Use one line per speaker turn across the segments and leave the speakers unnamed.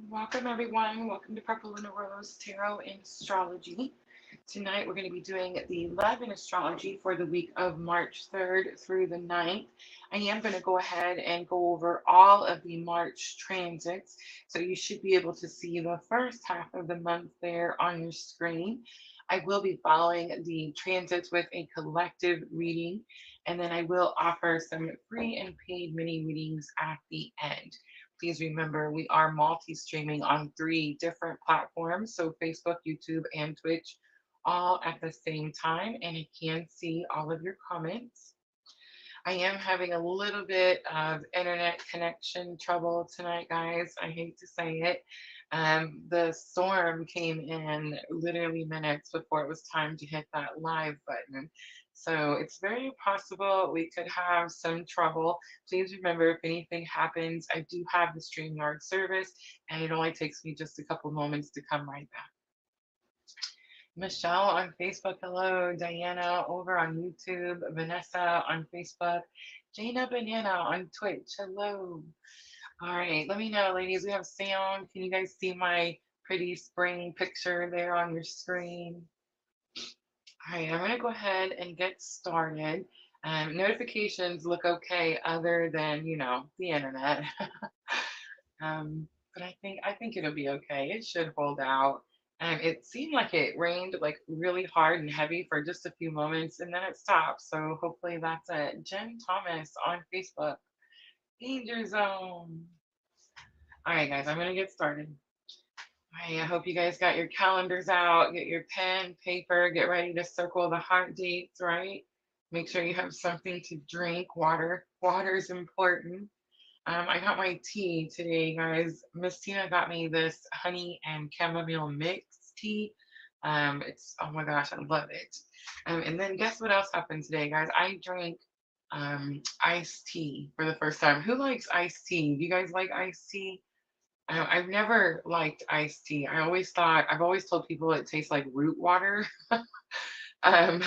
Welcome, everyone. Welcome to Purple and Rose Tarot and Astrology. Tonight, we're going to be doing the love in astrology for the week of March 3rd through the 9th. I am going to go ahead and go over all of the March transits. So you should be able to see the first half of the month there on your screen. I will be following the transits with a collective reading, and then I will offer some free and paid mini readings at the end. Please remember we are multi-streaming on 3 different platforms, so Facebook, YouTube, and Twitch, all at the same time, and I can see all of your comments. I am having a little bit of internet connection trouble tonight, guys. I hate to say it. The storm came in literally minutes before it was time to hit that live button. So it's very possible we could have some trouble. Please remember, if anything happens, I do have the StreamYard service, and it only takes me just a couple moments to come right back. Michelle on Facebook, hello. Diana over on YouTube. Vanessa on Facebook. Jana Banana on Twitch, hello. All right, let me know, ladies. We have sound. Can you guys see my pretty spring picture there on your screen? All right, I'm going to go ahead and get started. Notifications look okay, other than the internet. But I think it'll be okay. It should hold out. It seemed like it rained like really hard and heavy for just a few moments, and then it stopped. So hopefully that's it. Jen Thomas on Facebook. Danger Zone. All right, guys, I'm gonna get started. All right, I hope you guys got your calendars out, get your pen, paper, get ready to circle the hot dates, right? Make sure you have something to drink. Water. Water is important. I got my tea today, guys. Miss Tina got me this honey and chamomile mix tea. It's, oh my gosh, I love it. And then guess what else happened today, guys? I drank iced tea for the first time. Who likes iced tea? Do you guys like iced tea? I've never liked iced tea. I've always told people it tastes like root water. um,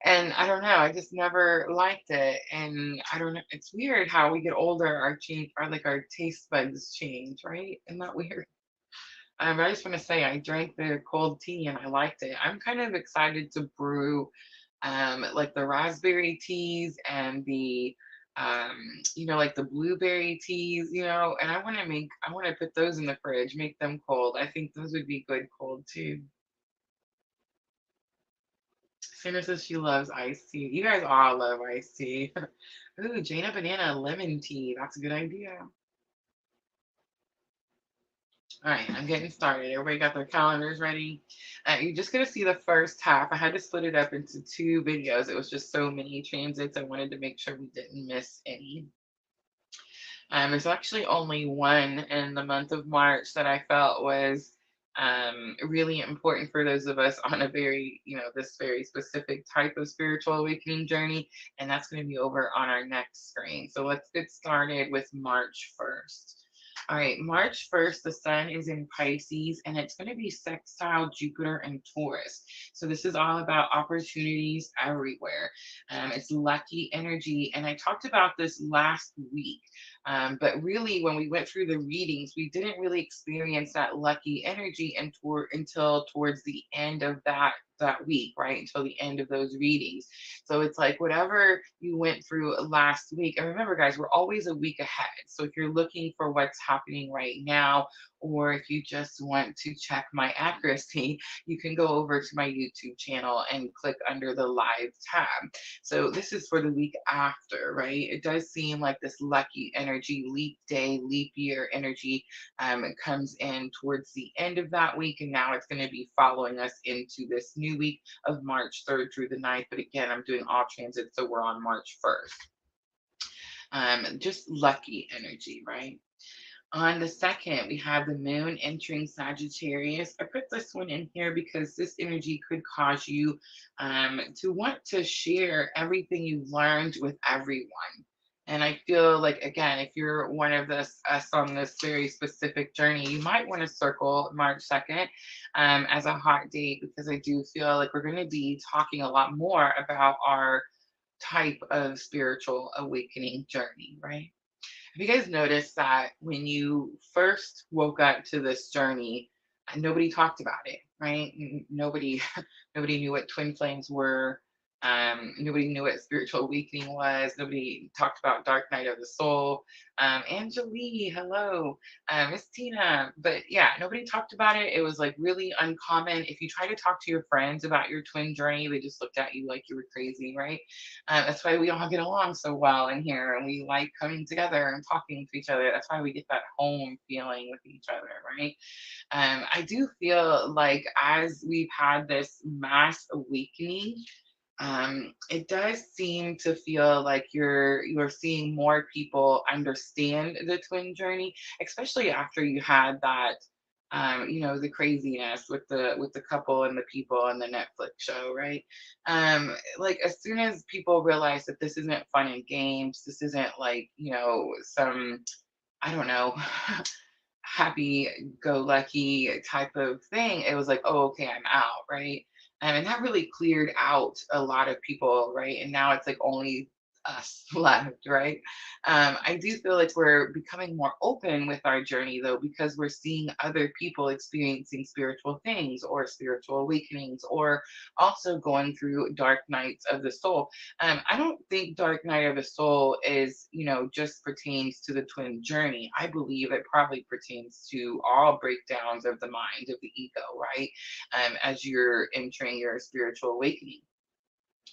and I don't know, I just never liked it. And I don't know, it's weird how we get older, our taste buds change, right? Isn't that weird? I just want to say I drank the cold tea and I liked it. I'm kind of excited to brew like the raspberry teas and the like the blueberry teas, and I want to put those in the fridge, make them cold. I think those would be good cold too. Sandra says she loves iced tea. You guys all love iced tea. Ooh, Jana Banana lemon tea. That's a good idea. All right, I'm getting started. Everybody got their calendars ready. You're just going to see the first half. I had to split it up into 2 videos. It was just so many transits. I wanted to make sure we didn't miss any. There's actually only one in the month of March that I felt was really important for those of us on a very, this very specific type of spiritual awakening journey. And that's going to be over on our next screen. So let's get started with March 1st. All right, March 1st, the sun is in Pisces and it's going to be sextile Jupiter and Taurus. So this is all about opportunities everywhere. It's lucky energy. And I talked about this last week. But really, when we went through the readings, we didn't really experience that lucky energy until towards the end of that week, right? Until the end of those readings. So it's like whatever you went through last week. And remember, guys, we're always a week ahead. So if you're looking for what's happening right now, or if you just want to check my accuracy, you can go over to my YouTube channel and click under the live tab. So this is for the week after, right? It does seem like this lucky energy, leap day, leap year energy comes in towards the end of that week. And now it's going to be following us into this new week of March 3rd through the 9th. But again, I'm doing all transits, so we're on March 1st. Just lucky energy, right? On the 2nd, we have the moon entering Sagittarius. I put this one in here because this energy could cause you to want to share everything you've learned with everyone. And I feel like, again, if you're one of us on this very specific journey, you might want to circle March 2nd as a hot date, because I do feel like we're going to be talking a lot more about our type of spiritual awakening journey, right? Have you guys noticed that when you first woke up to this journey, nobody talked about it, right? Nobody, nobody knew what twin flames were. Nobody knew what spiritual awakening was. Nobody talked about dark night of the soul. Angelique, hello, Miss Tina. But yeah, nobody talked about it. It was like really uncommon. If you try to talk to your friends about your twin journey, they just looked at you like you were crazy, right? That's why we all get along so well in here, and we like coming together and talking to each other. That's why we get that home feeling with each other, right? I do feel like as we've had this mass awakening, it does seem to feel like you're seeing more people understand the twin journey, especially after you had that the craziness with the couple and the people and the Netflix show, right? Like as soon as people realize that this isn't fun and games, this isn't like, some, I don't know, happy go lucky type of thing, it was like, oh, okay, I'm out, right? And that really cleared out a lot of people, right? And now it's like only us left, right? I do feel like we're becoming more open with our journey though, because we're seeing other people experiencing spiritual things or spiritual awakenings, or also going through dark nights of the soul. I don't think Dark Night of the Soul is, just pertains to the twin journey. I believe it probably pertains to all breakdowns of the mind, of the ego, right? As you're entering your spiritual awakening.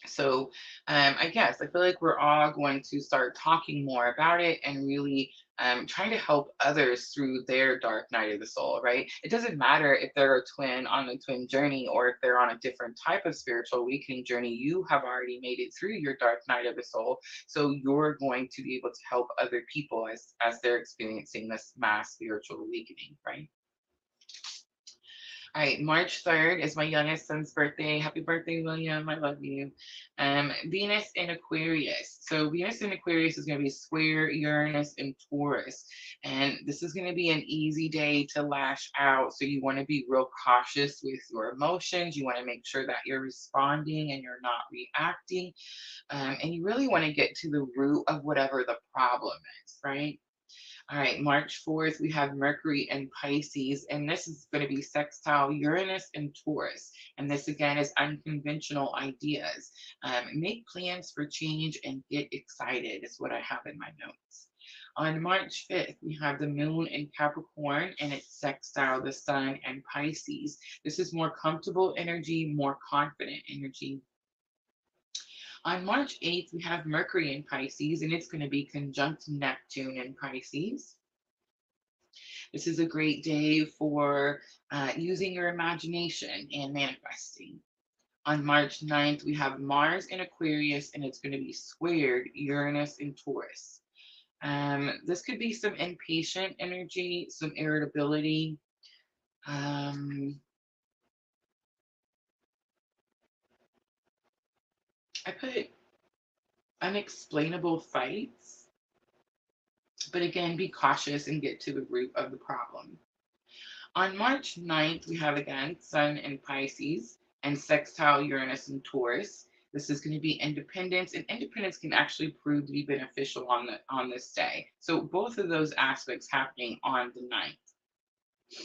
So I guess I feel like we're all going to start talking more about it and really trying to help others through their dark night of the soul, right? It doesn't matter if they're a twin on a twin journey or if they're on a different type of spiritual awakening journey. You have already made it through your dark night of the soul. So you're going to be able to help other people as they're experiencing this mass spiritual awakening, right? All right, March 3rd is my youngest son's birthday. Happy birthday, William. I love you. Venus in Aquarius. So, Venus in Aquarius is going to be square Uranus and Taurus. And this is going to be an easy day to lash out. So, you want to be real cautious with your emotions. You want to make sure that you're responding and you're not reacting. And you really want to get to the root of whatever the problem is, right? All right, March 4th, we have Mercury in Pisces, and this is going to be sextile Uranus and Taurus. And this again is unconventional ideas. Make plans for change and get excited, is what I have in my notes. On March 5th, we have the moon in Capricorn and it's sextile the sun and Pisces. This is more comfortable energy, more confident energy. On March 8th, we have Mercury in Pisces, and it's going to be conjunct Neptune in Pisces. This is a great day for using your imagination and manifesting. On March 9th, we have Mars in Aquarius, and it's going to be squared Uranus in Taurus. This could be some impatient energy, some irritability. Um, I put unexplainable fights, but again, be cautious and get to the root of the problem. On March 9th, we have again Sun in Pisces and sextile Uranus in Taurus. This is going to be independence, and independence can actually prove to be beneficial on this day. So both of those aspects happening on the 9th.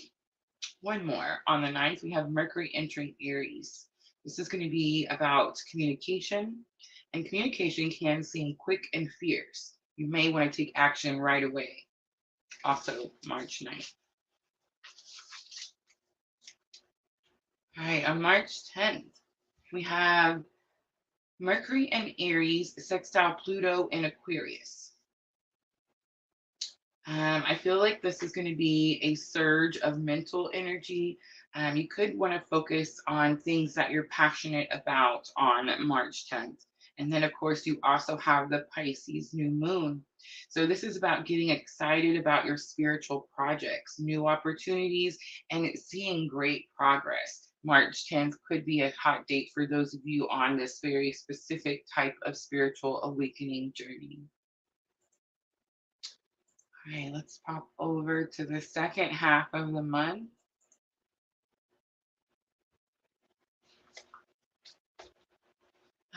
One more. On the 9th, we have Mercury entering Aries. This is going to be about communication, and communication can seem quick and fierce. You may want to take action right away. Also, March 9th. All right, on March 10th, we have Mercury in Aries, sextile Pluto in Aquarius. I feel like this is going to be a surge of mental energy. You could want to focus on things that you're passionate about on March 10th. And then, of course, you also have the Pisces new moon. So, this is about getting excited about your spiritual projects, new opportunities, and seeing great progress. March 10th could be a hot date for those of you on this very specific type of spiritual awakening journey. All right, let's pop over to the second half of the month.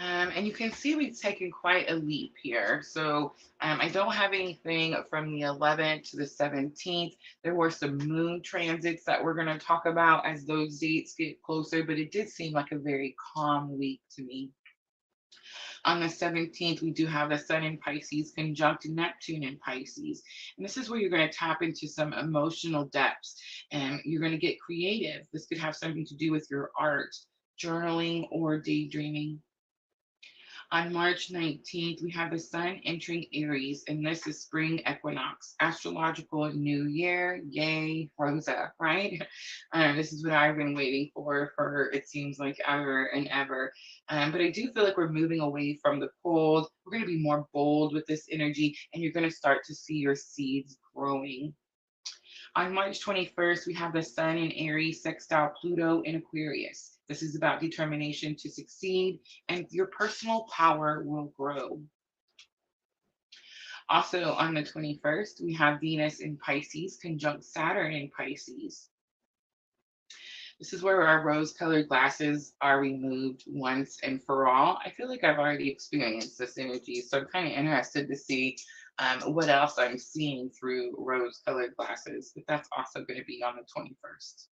And you can see we've taken quite a leap here. So I don't have anything from the 11th to the 17th. There were some moon transits that we're going to talk about as those dates get closer, but it did seem like a very calm week to me. On the 17th, we do have the Sun in Pisces conjunct Neptune in Pisces. And this is where you're going to tap into some emotional depths and you're going to get creative. This could have something to do with your art, journaling, or daydreaming. On March 19th, we have the Sun entering Aries, and this is spring equinox, astrological new year. Yay, Rosa, right? This is what I've been waiting for it seems like ever and ever. But I do feel like we're moving away from the cold. We're going to be more bold with this energy, and you're going to start to see your seeds growing. On March 21st, we have the Sun in Aries sextile Pluto in Aquarius. This is about determination to succeed, and your personal power will grow. Also, on the 21st, we have Venus in Pisces conjunct Saturn in Pisces. This is where our rose-colored glasses are removed once and for all. I feel like I've already experienced this energy, so I'm kind of interested to see what else I'm seeing through rose-colored glasses, but that's also going to be on the 21st.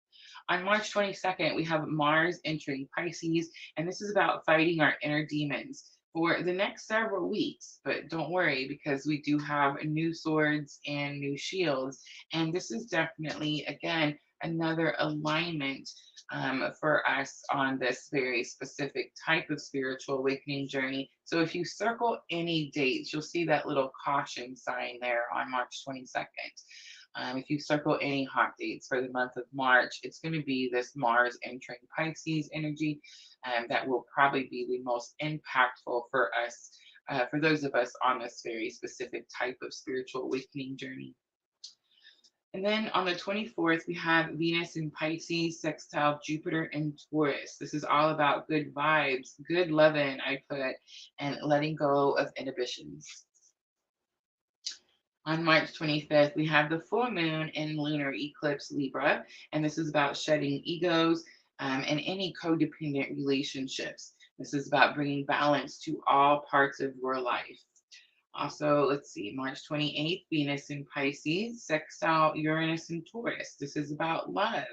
On March 22nd, we have Mars entering Pisces, and this is about fighting our inner demons for the next several weeks. But don't worry, because we do have new swords and new shields, and this is definitely, again, another alignment for us on this very specific type of spiritual awakening journey. So if you circle any dates, you'll see that little caution sign there on March 22nd. If you circle any hot dates for the month of March, it's going to be this Mars entering Pisces energy that will probably be the most impactful for us, for those of us on this very specific type of spiritual awakening journey. And then on the 24th, we have Venus in Pisces, sextile Jupiter in Taurus. This is all about good vibes, good loving, I put, and letting go of inhibitions. On March 25th, we have the full moon in lunar eclipse Libra, and this is about shedding egos and any codependent relationships. This is about bringing balance to all parts of your life. Also, let's see, March 28th, Venus in Pisces, sextile Uranus in Taurus. This is about love,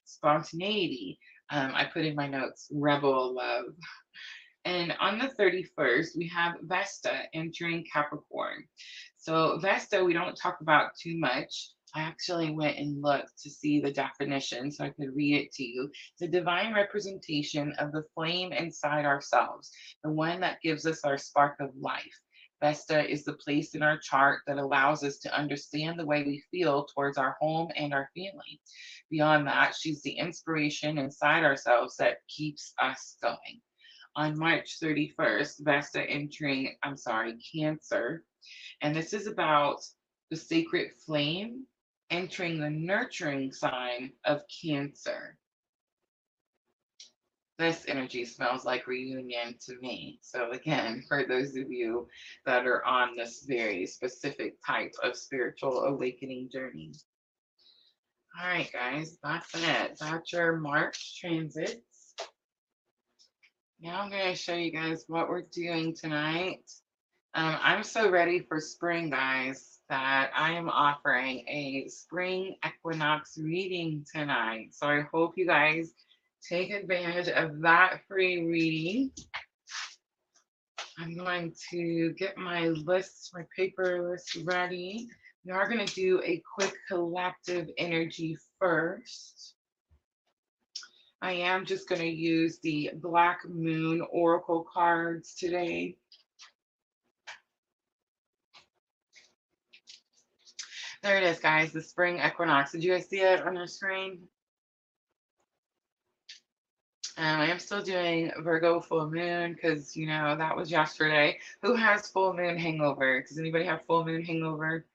spontaneity. I put in my notes, rebel love. And on the 31st, we have Vesta entering Capricorn. So, Vesta, we don't talk about too much. I actually went and looked to see the definition so I could read it to you. It's a divine representation of the flame inside ourselves, the one that gives us our spark of life. Vesta is the place in our chart that allows us to understand the way we feel towards our home and our family. Beyond that, she's the inspiration inside ourselves that keeps us going. On March 31st, Vesta entering, Cancer. And this is about the sacred flame entering the nurturing sign of Cancer. This energy smells like reunion to me. So, again, for those of you that are on this very specific type of spiritual awakening journey. All right, guys, that's it. That's your March transits. Now I'm going to show you guys what we're doing tonight. I'm so ready for spring, guys, that I am offering a spring equinox reading tonight. So I hope you guys take advantage of that free reading. I'm going to get my paper list ready. We are going to do a quick collective energy first. I am just going to use the Black Moon Oracle cards today. There it is, guys, the spring equinox. Did you guys see it on your screen? I am still doing Virgo full moon because, that was yesterday. Who has full moon hangover? Does anybody have full moon hangover?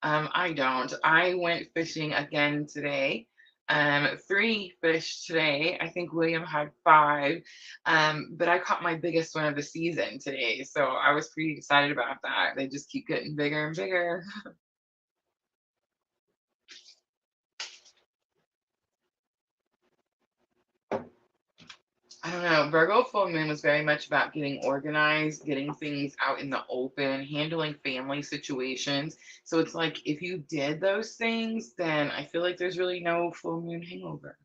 I don't. I went fishing again today. 3 fish today. I think William had 5. But I caught my biggest one of the season today. So I was pretty excited about that. They just keep getting bigger and bigger. I don't know. Virgo full moon was very much about getting organized, getting things out in the open, handling family situations. So it's like if you did those things, then I feel like there's really no full moon hangover.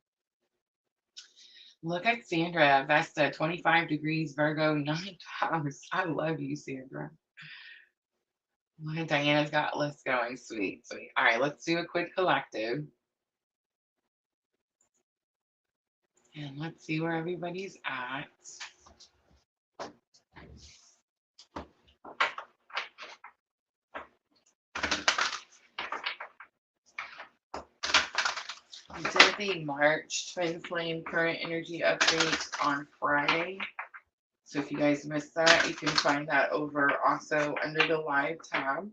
Look at Sandra Vesta, 25 degrees Virgo, 9 house. I love you, Sandra. Look at Diana's got lists going. Sweet, sweet. All right, let's do a quick collective. And let's see where everybody's at. We did the March Twin Flame Current Energy update on Friday. So if you guys missed that, you can find that over also under the live tab.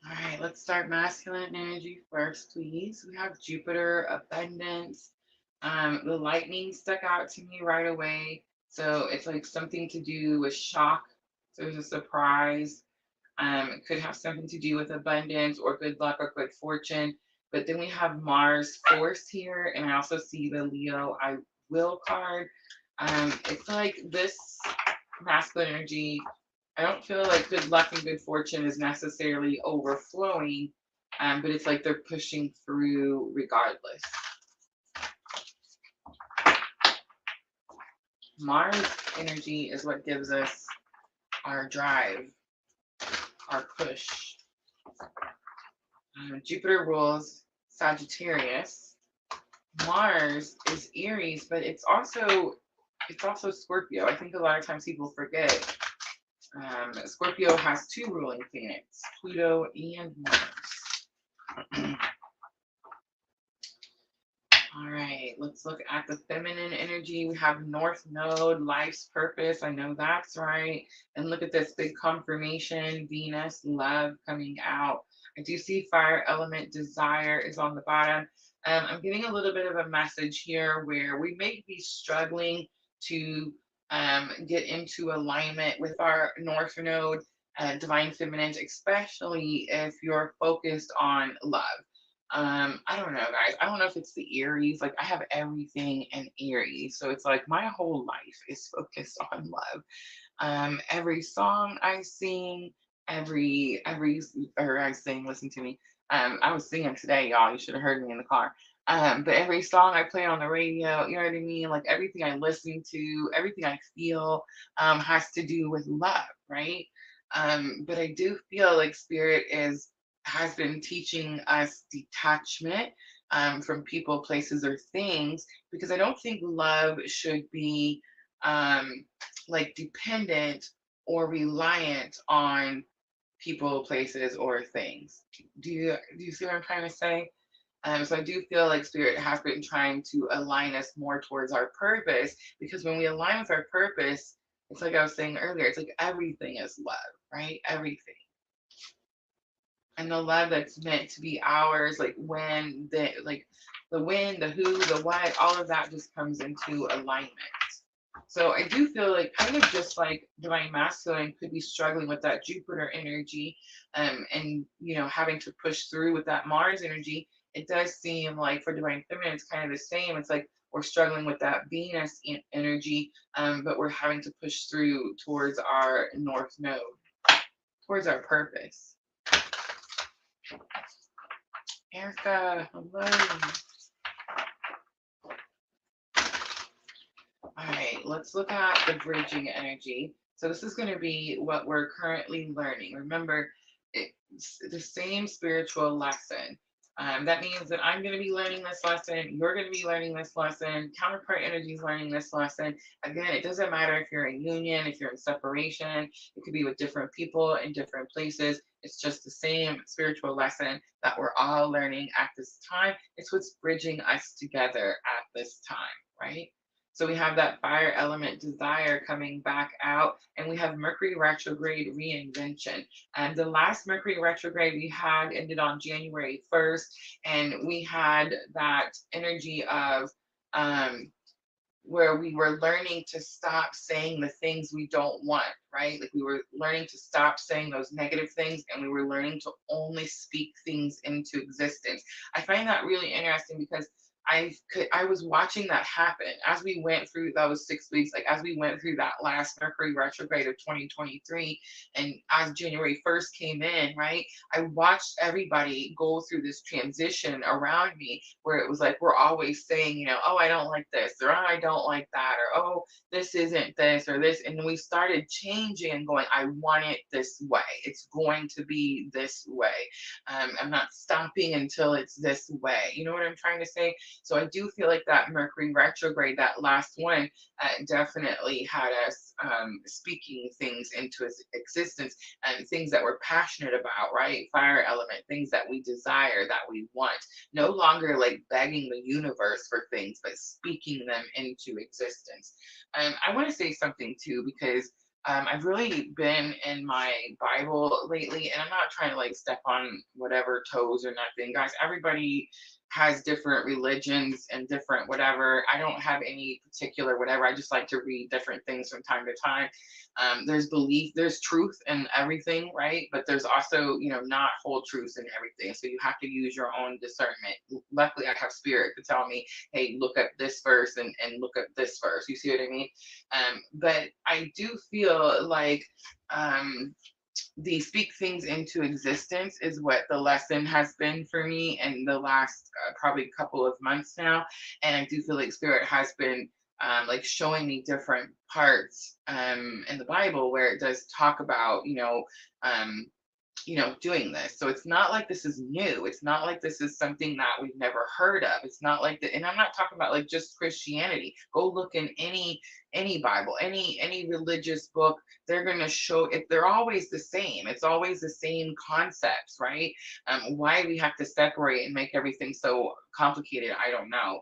All right, let's start masculine energy first, please. We have Jupiter, abundance. The lightning stuck out to me right away. So it's like something to do with shock. So there's a surprise. It could have something to do with abundance or good luck or good fortune. But then we have Mars force here, and I also see the Leo I will card. It's like this masculine energy. I don't feel like good luck and good fortune is necessarily overflowing, but it's like they're pushing through regardless. Mars energy is what gives us our drive, our push. Jupiter rules Sagittarius. Mars is Aries, but it's also Scorpio. I think a lot of times people forget. Scorpio has two ruling planets, Pluto and Mars. All right, let's look at the feminine energy. We have North Node, life's purpose. I know that's right. And look at this big confirmation, Venus, love coming out. I do see fire element, desire is on the bottom. I'm getting a little bit of a message here where we may be struggling to get into alignment with our North Node, divine feminine, especially if you're focused on love. I don't know, guys. I don't know if it's the Aries. Like I have everything in Aries, so it's like my whole life is focused on love. Every song I sing, or I sing. Listen to me. I was singing today, y'all. You should have heard me in the car. But every song I play on the radio, you know what I mean? Like everything I listen to, everything I feel, has to do with love, right? But I do feel like Spirit has been teaching us detachment from people, places, or things, because I don't think love should be like dependent or reliant on people, places, or things. Do you see what I'm trying to say? So I do feel like Spirit has been trying to align us more towards our purpose, because when we align with our purpose, it's like I was saying earlier, it's like everything is love, right? Everything. And the love that's meant to be ours, like when the when, the who, the what, all of that just comes into alignment. So I do feel like kind of just like divine masculine could be struggling with that Jupiter energy, and having to push through with that Mars energy. It does seem like for divine feminine, it's kind of the same. It's like we're struggling with that Venus energy, but we're having to push through towards our North Node, towards our purpose. Erica, hello. All right, let's look at the bridging energy. So this is going to be what we're currently learning. Remember, it's the same spiritual lesson. That means that I'm going to be learning this lesson. You're going to be learning this lesson. Counterpart energy is learning this lesson. Again, it doesn't matter if you're in union, if you're in separation. It could be with different people in different places. It's just the same spiritual lesson that we're all learning at this time. It's what's bridging us together at this time, right? So we have that fire element desire coming back out, and we have Mercury retrograde reinvention. And the last Mercury retrograde we had ended on January 1st, and we had that energy of where we were learning to stop saying the things we don't want, right? Like we were learning to stop saying those negative things and we were learning to only speak things into existence. I find that really interesting because I was watching that happen as we went through those 6 weeks, like as we went through that last Mercury retrograde of 2023, and as January 1st came in, right? I watched everybody go through this transition around me where it was like we're always saying, oh, I don't like this, or oh, I don't like that, or oh, this isn't this or this. And we started changing and going, I want it this way. It's going to be this way. I'm not stopping until it's this way. You know what I'm trying to say? So I do feel like that Mercury retrograde, that last one, definitely had us speaking things into existence, and things that we're passionate about, right? Fire element, things that we desire, that we want. No longer like begging the universe for things, but speaking them into existence. I want to say something too, because I've really been in my Bible lately, and I'm not trying to like step on whatever toes or nothing. Guys, everybody has different religions and different whatever. I don't have any particular whatever. I just like to read different things from time to time. There's belief, there's truth in everything, right? But there's also, not whole truths in everything. So you have to use your own discernment. Luckily, I have spirit to tell me, hey, look at this verse and look at this verse. You see what I mean? But I do feel like the speak things into existence is what the lesson has been for me in the last probably couple of months now. And I do feel like spirit has been like showing me different parts in the Bible where it does talk about, um, doing this. So it's not like this is new. It's not like this is something that we've never heard of. It's not like that. And I'm not talking about like just Christianity. Go look in any Bible, any religious book. They're going to show it. They're always the same. It's always the same concepts, right? Why we have to separate and make everything so complicated, I don't know.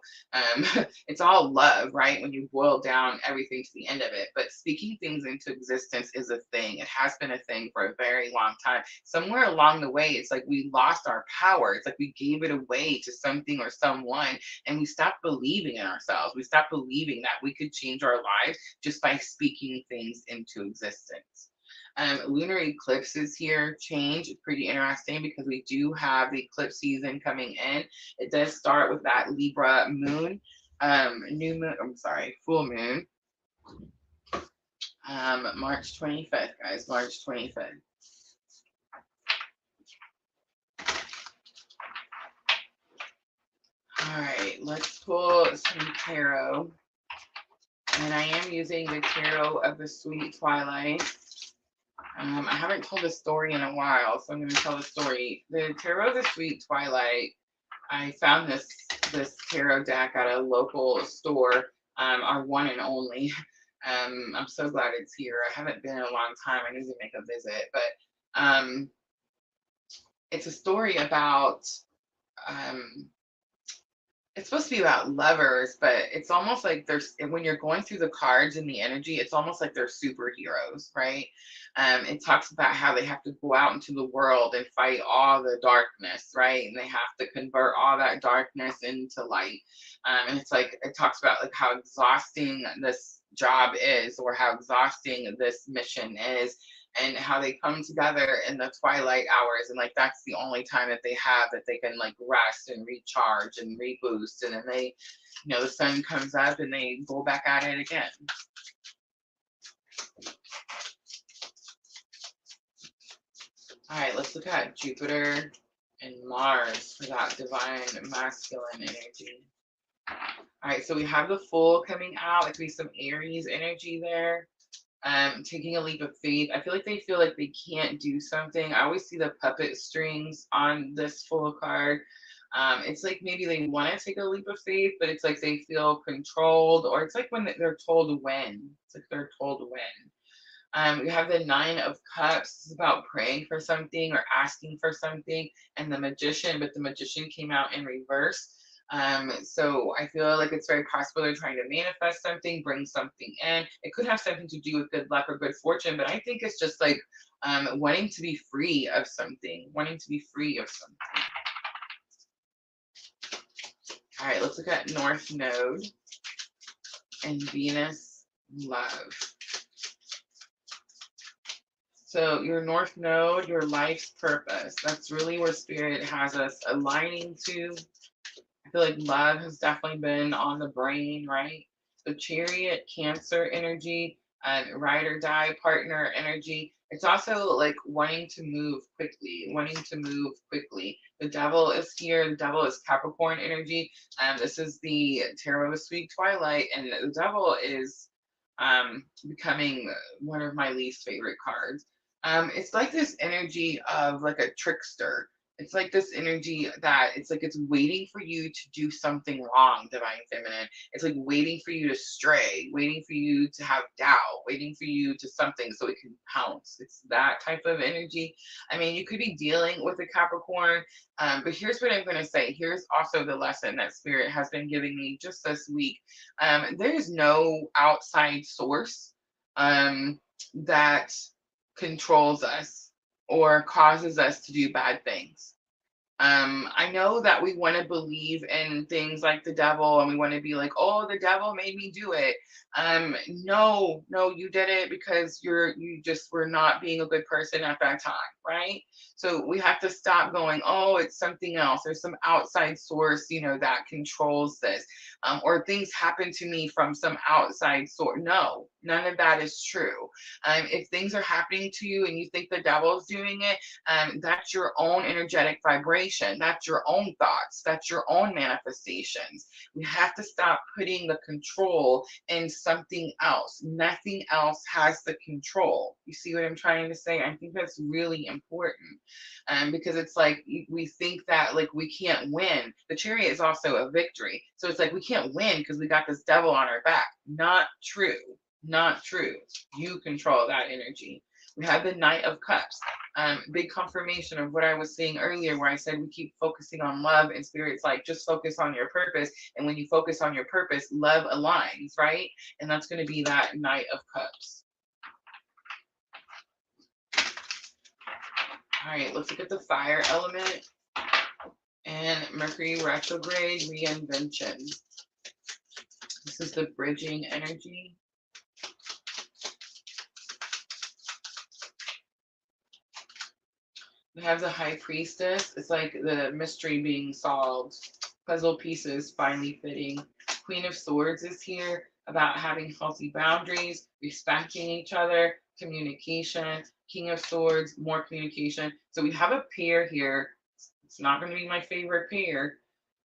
It's all love, right? When you boil down everything to the end of it. But speaking things into existence is a thing. It has been a thing for a very long time. Somewhere along the way, it's like we lost our power. It's like we gave it away to something or someone, and we stopped believing in ourselves. We stopped believing that we could change our lives just by speaking things into existence. Lunar eclipses here change. It's pretty interesting because we do have the eclipse season coming in. It does start with that Libra moon, full moon, March 25th, guys, March 25th. All right, let's pull some tarot. And I am using the Tarot of the Sweet Twilight. I haven't told a story in a while, so I'm going to tell a story. The Tarot of the Sweet Twilight, I found this tarot deck at a local store, our one and only. I'm so glad it's here. I haven't been in a long time. I need to make a visit. But it's a story about... it's supposed to be about lovers, but it's almost like there's, when you're going through the cards and the energy, it's almost like they're superheroes, right? It talks about how they have to go out into the world and fight all the darkness, right? And they have to convert all that darkness into light. And it's like, it talks about like how exhausting this job is, or how exhausting this mission is, and how they come together in the twilight hours, and like that's the only time that they have that they can like rest and recharge and reboost, and then they, the sun comes up and they go back at it again. All right, let's look at Jupiter and Mars for that divine masculine energy. All right, so we have the full coming out. It could be some Aries energy there. Taking a leap of faith. I feel like they can't do something. I always see the puppet strings on this full card. It's like maybe they want to take a leap of faith, but it's like they feel controlled, or it's like when they're told when. It's like they're told when. We have the Nine of Cups. It's about praying for something or asking for something, and the Magician, but the Magician came out in reverse. So I feel like it's very possible they're trying to manifest something, bring something in. It could have something to do with good luck or good fortune, but I think it's just like wanting to be free of something, All right, let's look at North Node. and Venus, love. So your North Node, your life's purpose. That's really where Spirit has us aligning to. I feel like love has definitely been on the brain, right? The Chariot, Cancer energy, ride or die partner energy. It's also like wanting to move quickly, wanting to move quickly. The Devil is here. The Devil is Capricorn energy. This is the Tarot of Sweet Twilight, and the Devil is becoming one of my least favorite cards. It's like this energy of like a trickster. It's like this energy that it's like it's waiting for you to do something wrong, Divine Feminine. It's like waiting for you to stray, waiting for you to have doubt, waiting for you to something so it can pounce. It's that type of energy. I mean, you could be dealing with a Capricorn, but here's what I'm going to say. Here's also the lesson that Spirit has been giving me just this week. There's no outside source that controls us or causes us to do bad things. I know that we want to believe in things like the devil and we want to be like, oh, the devil made me do it. No, you did it because you just were not being a good person at that time, right? So we have to stop going, oh, it's something else. There's some outside source, that controls this. Or things happen to me from some outside source. No, none of that is true. If things are happening to you and you think the devil's doing it, that's your own energetic vibration. That's your own thoughts. That's your own manifestations. We have to stop putting the control in something else. Nothing else has the control. You see what I'm trying to say? I think that's really important, because it's like we think that like we can't win. The Chariot is also a victory. So it's like we can't win because we got this devil on our back. Not true. Not true. You control that energy. We have the Knight of Cups. Big confirmation of what I was saying earlier, where I said we keep focusing on love, and Spirit's like, just focus on your purpose. And when you focus on your purpose, love aligns, right? And that's going to be that Knight of Cups. All right, let's look at the fire element and Mercury retrograde reinvention. This is the bridging energy. We have the High Priestess. It's like the mystery being solved. Puzzle pieces finally fitting. Queen of Swords is here, about having healthy boundaries, respecting each other, communication. King of Swords, more communication. So we have a pair here. It's not going to be my favorite pair,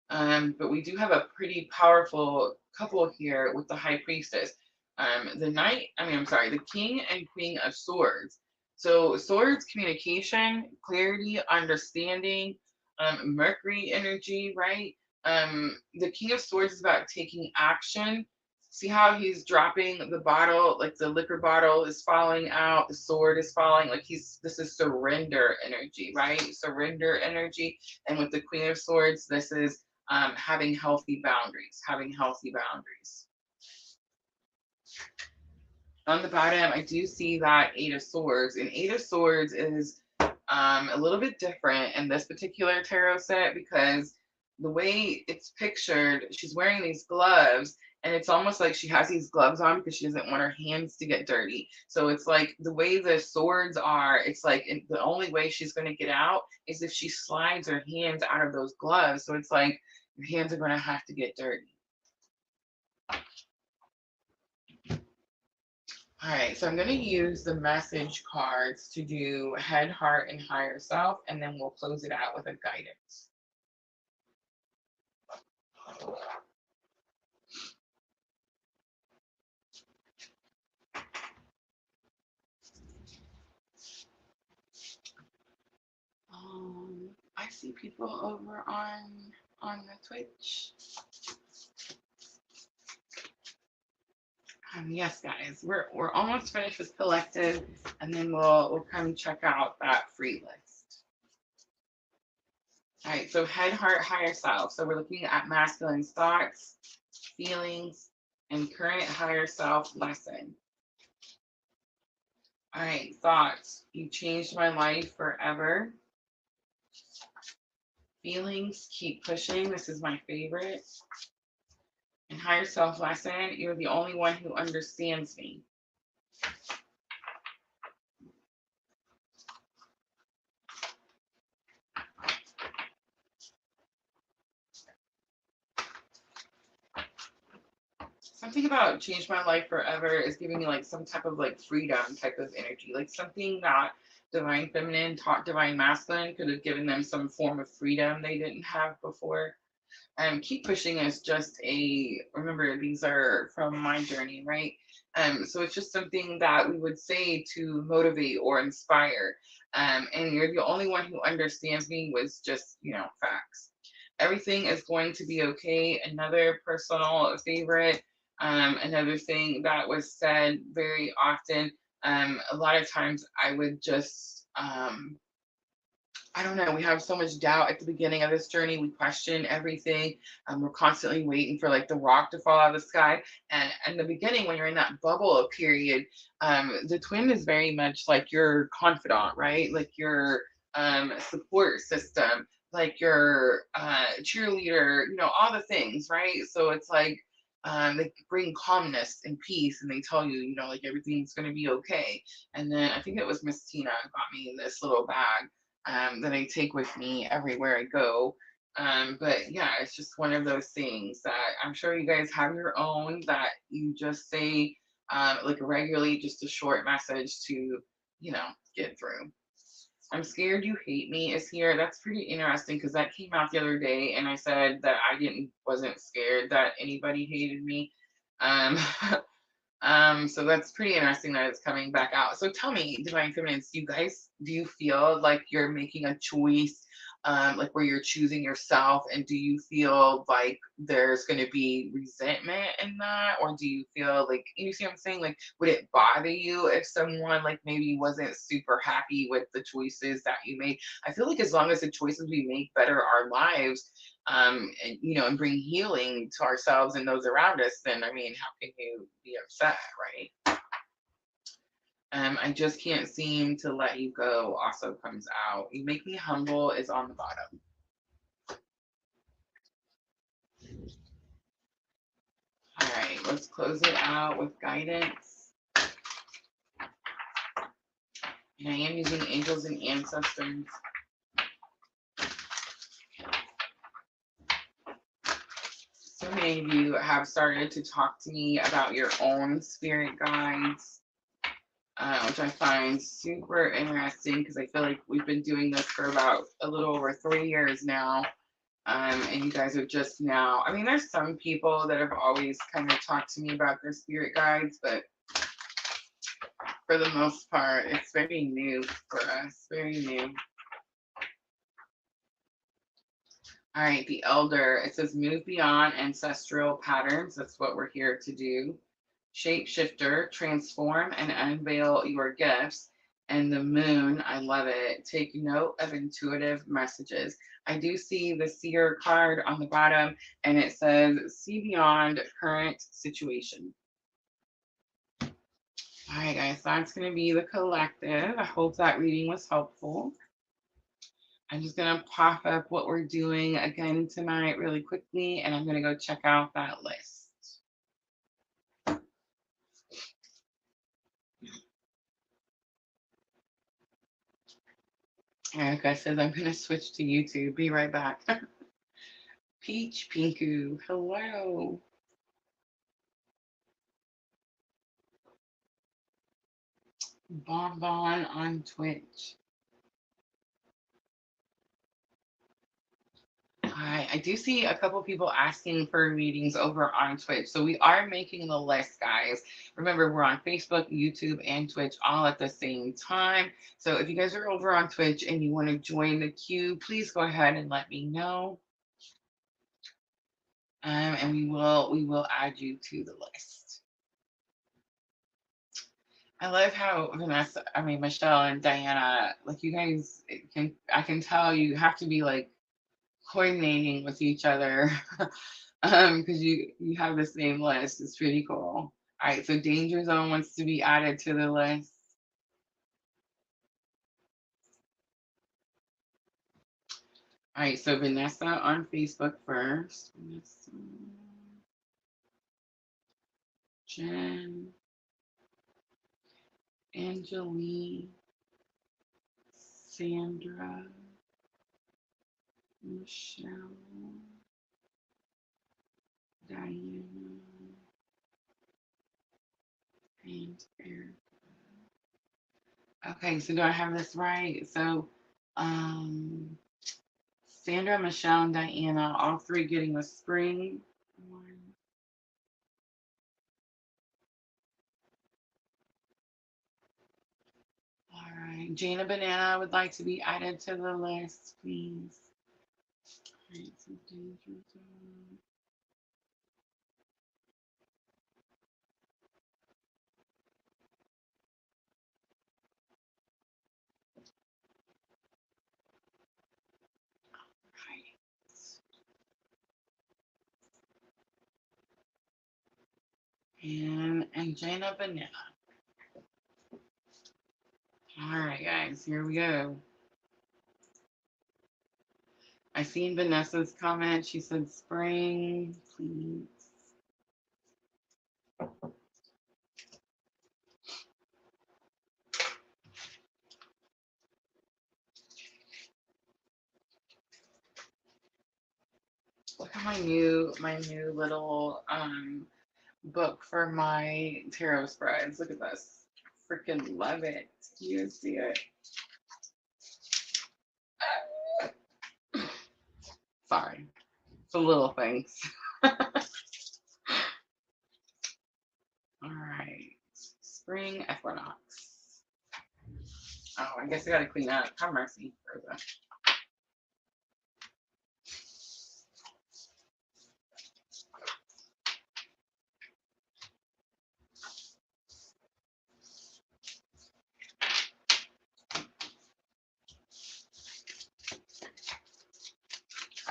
but we do have a pretty powerful couple here with the High Priestess. The King and Queen of Swords. So swords, communication, clarity, understanding, Mercury energy, right? The King of Swords is about taking action. See how he's dropping the bottle, like the liquor bottle is falling out, the sword is falling, like this is surrender energy, right? Surrender energy. And with the Queen of Swords, this is having healthy boundaries, On the bottom, I do see that Eight of Swords, and Eight of Swords is a little bit different in this particular tarot set because the way it's pictured, she's wearing these gloves, and it's almost like she has these gloves on because she doesn't want her hands to get dirty. So it's like the way the swords are, it's like the only way she's going to get out is if she slides her hands out of those gloves. So it's like your hands are going to have to get dirty. All right, so I'm going to use the message cards to do head, heart, and higher self, and then we'll close it out with a guidance. I see people over on the Twitch. Yes, guys, we're almost finished with collective, and then we'll come check out that free list. All right, so head, heart, higher self. So we're looking at masculine thoughts, feelings, and current higher self lesson. All right, thoughts. You changed my life forever. Feelings, keep pushing. This is my favorite. And higher self lesson, you're the only one who understands me. Something about change my life forever is giving me like some type of like freedom type of energy, like something that divine feminine taught divine masculine could have given them some form of freedom they didn't have before. Keep pushing is just a, remember these are from my journey, right? So it's just something that we would say to motivate or inspire. And you're the only one who understands me was just, facts. Everything is going to be okay. Another personal favorite, another thing that was said very often. A lot of times I would just I don't know. We have so much doubt at the beginning of this journey. We question everything. We're constantly waiting for like the rock to fall out of the sky. And in the beginning, when you're in that bubble period, the twin is very much like your confidant, right? Like your support system, like your cheerleader, all the things, right? So it's like they bring calmness and peace, and they tell you, like everything's going to be okay. And then I think it was Miss Tina got me this little bag that I take with me everywhere I go. But yeah, it's just one of those things that I'm sure you guys have your own that you just say like regularly, just a short message to, get through. I'm scared you hate me is here. That's pretty interesting because that came out the other day and I said that wasn't scared that anybody hated me. Um, so that's pretty interesting that it's coming back out. So tell me, Divine Feminines, do you feel like you're making a choice, like where you're choosing yourself, and do you feel like there's going to be resentment in that, or do you feel like, you see what I'm saying? Like, would it bother you if someone like maybe wasn't super happy with the choices that you made? I feel like as long as the choices we make better our lives, and and bring healing to ourselves and those around us, then I mean, how can you be upset, right? I just can't seem to let you go also comes out. You make me humble is on the bottom. All right, let's close it out with guidance. And I am using angels and ancestors. So many of you have started to talk to me about your own spirit guides, which I find super interesting because I feel like we've been doing this for about a little over 3 years now. And you guys are just now, I mean, there's some people that have always kind of talked to me about their spirit guides, but for the most part, it's very new for us, very new. All right, the elder, it says move beyond ancestral patterns. That's what we're here to do. Shapeshifter, transform and unveil your gifts. And the moon, I love it. Take note of intuitive messages. I do see the seer card on the bottom, and it says see beyond current situation. All right, guys, that's going to be the collective. I hope that reading was helpful. I'm just going to pop up what we're doing again tonight really quickly, and I'm going to go check out that list. Erica says I'm going to switch to YouTube. Be right back. Peach Pinku, hello. Bonbon on Twitch. Hi, I do see a couple people asking for readings over on Twitch. So we are making the list, guys. Remember, we're on Facebook, YouTube, and Twitch all at the same time. So if you guys are over on Twitch and you want to join the queue, please go ahead and let me know. And we will add you to the list. I love how Michelle and Diana, like you guys I can tell you have to be like coordinating with each other because you have the same list. It's pretty cool. All right, so Danger Zone wants to be added to the list. All right, so Vanessa on Facebook first. Vanessa. Jen, Angeline, Sandra, Michelle, Diana, and Eric. Okay, so do I have this right? So, um, Sandra, Michelle, and Diana, all three getting a spring one. All right, Jana Banana would like to be added to the list, please. All right, so danger zone. Right. And Jana Banana. All right, guys, here we go. I seen Vanessa's comment. She said spring, please. Look at my new little book for my tarot spreads. Look at this. Freaking love it. You see it? Sorry. It's the little things. All right. Spring equinox. Oh, I guess I gotta clean up. Have mercy, Rosa.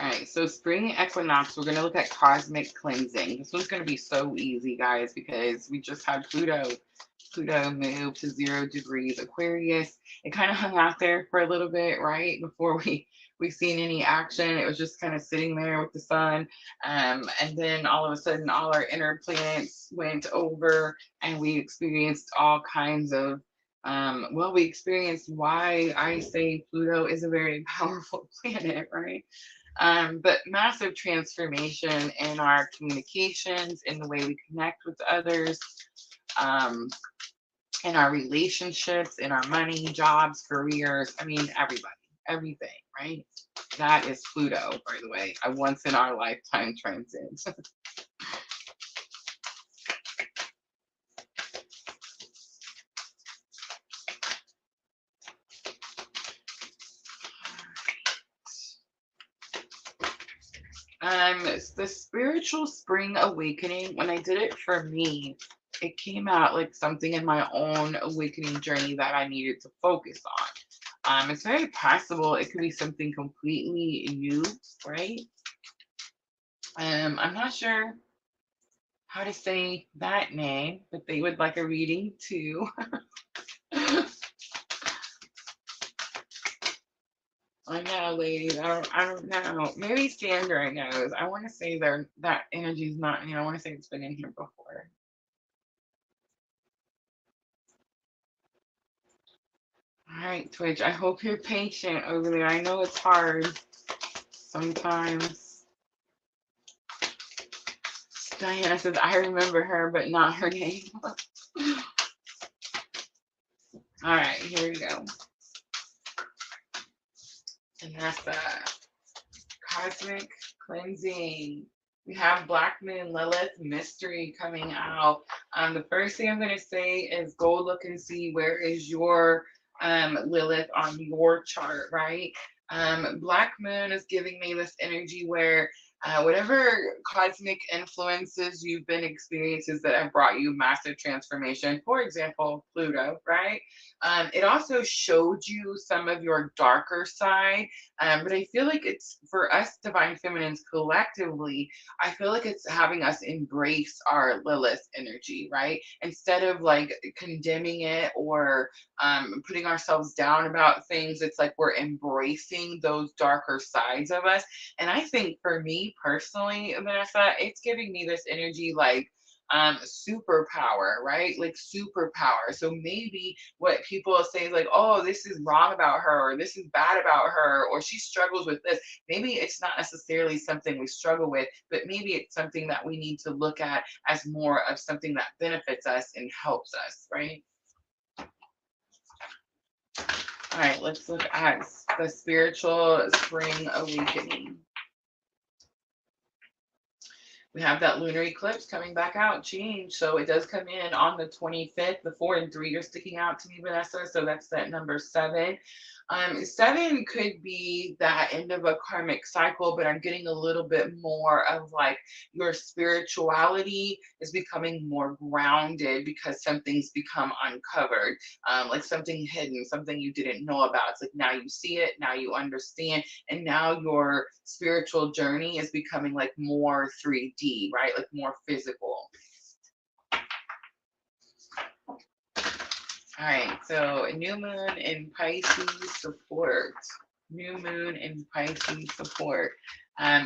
All right, so spring equinox, we're going to look at cosmic cleansing. This one's going to be so easy, guys, because we just had Pluto. Pluto moved to 0 degrees Aquarius. It kind of hung out there for a little bit, right? Before we seen any action. It was just kind of sitting there with the sun. And then all of a sudden, all our inner planets went over and we experienced all kinds of well, we experienced why I say Pluto is a very powerful planet, right? But massive transformation in our communications, in the way we connect with others, um, in our relationships, in our money, jobs, careers. I mean, everybody, everything, right? That is Pluto, by the way, a once in our lifetime transit. The spiritual spring awakening, when I did it for me, it came out like something in my own awakening journey that I needed to focus on. It's very possible it could be something completely new, right? I'm not sure how to say that name, but they would like a reading too. I know, ladies. I don't know. Maybe Sandra knows. I want to say that energy's not. I want to say it's been in here before. All right, Twitch. I hope you're patient over there. I know it's hard sometimes. Diana says I remember her, but not her name. All right, here we go. And that's cosmic cleansing. We have Black Moon Lilith mystery coming out. The first thing I'm going to say is go look and see where is your Lilith on your chart, right? Black Moon is giving me this energy where whatever cosmic influences you've been experiences that have brought you massive transformation, for example, Pluto, right? It also showed you some of your darker side, but I feel like it's for us divine feminines collectively, I feel like it's having us embrace our Lilith energy, right? Instead of like condemning it or putting ourselves down about things, it's like we're embracing those darker sides of us. And I think for me personally, Vanessa, it's giving me this energy like superpower, right? Like superpower. So maybe what people say is like, oh, this is wrong about her, or this is bad about her, or she struggles with this. Maybe it's not necessarily something we struggle with, but maybe it's something that we need to look at as more of something that benefits us and helps us, right? All right, let's look at the spiritual spring awakening. We have that lunar eclipse coming back out, change. So it does come in on the 25th. The 4 and 3 are sticking out to me, Vanessa. So that's that number 7. 7 could be that end of a karmic cycle, but I'm getting a little bit more of like your spirituality is becoming more grounded because something's become uncovered, like something hidden, something you didn't know about. It's like now you see it, now you understand, and now your spiritual journey is becoming like more 3D, right? Like more physical. All right, so new moon in Pisces support. New moon in Pisces support.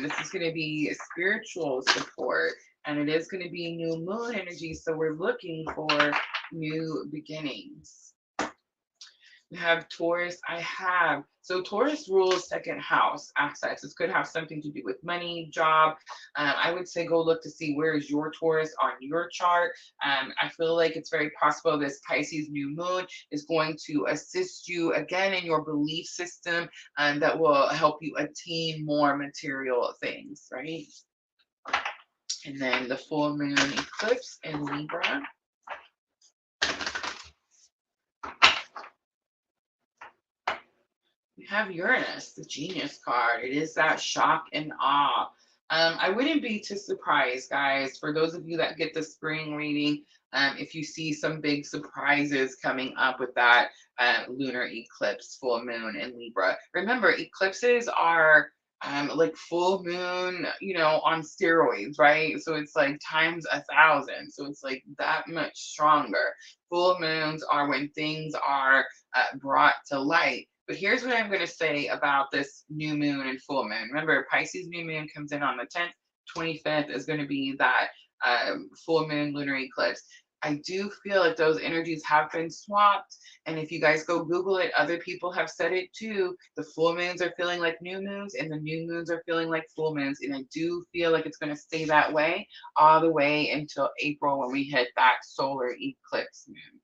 This is going to be spiritual support, and it is going to be new moon energy. So we're looking for new beginnings. We have Taurus. So Taurus rules second house assets. This could have something to do with money, job. I would say go look to see where is your Taurus on your chart. I feel like it's very possible this Pisces new moon is going to assist you again in your belief system, that will help you attain more material things, right? And then the full moon eclipse in Libra. We have Uranus, the genius card. It is that shock and awe. I wouldn't be too surprised, guys, for those of you that get the spring reading, if you see some big surprises coming up with that lunar eclipse, full moon in Libra. Remember, eclipses are like full moon, on steroids, right? So it's like times 1,000. So it's like that much stronger. Full moons are when things are brought to light. But here's what I'm going to say about this new moon and full moon. Remember, Pisces new moon comes in on the 10th, 25th is going to be that full moon lunar eclipse. I do feel like those energies have been swapped. And if you guys go Google it, other people have said it too. The full moons are feeling like new moons, and the new moons are feeling like full moons. And I do feel like it's going to stay that way all the way until April when we hit that solar eclipse moon.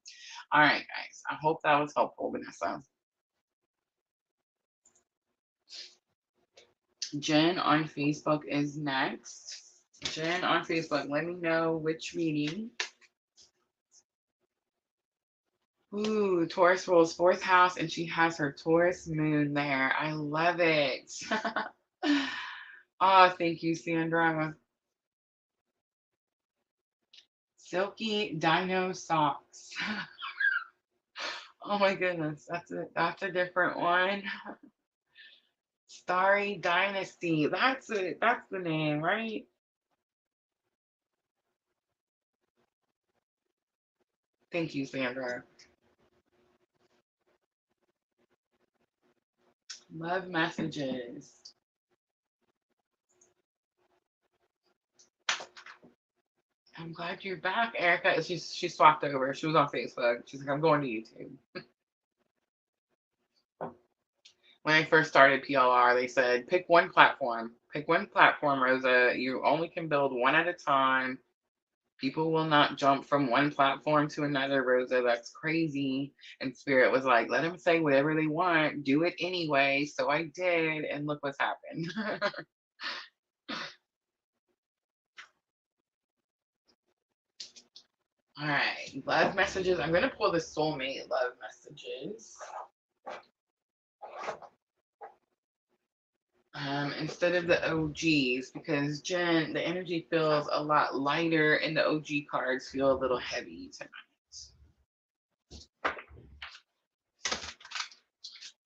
All right, guys. I hope that was helpful, Vanessa. Jen on Facebook is next. Jen on Facebook, let me know which reading. Ooh, Taurus rules 4th house, and she has her Taurus moon there. I love it. Oh, thank you, Sandra. Silky Dino Socks. Oh my goodness, that's a different one. Starry Dynasty. That's it. That's the name, right? Thank you, Sandra. Love messages. I'm glad you're back, Erica. She swapped over. She was on Facebook. She's like, I'm going to YouTube. When I first started PLR, they said pick one platform. Pick one platform, Rosa. You only can build one at a time. People will not jump from one platform to another, Rosa. That's crazy. And Spirit was like, let them say whatever they want. Do it anyway. So I did, and look what's happened. All right, love messages. I'm going to pull the soulmate love messages. Instead of the OGs, because Jen, the energy feels a lot lighter and the OG cards feel a little heavy tonight.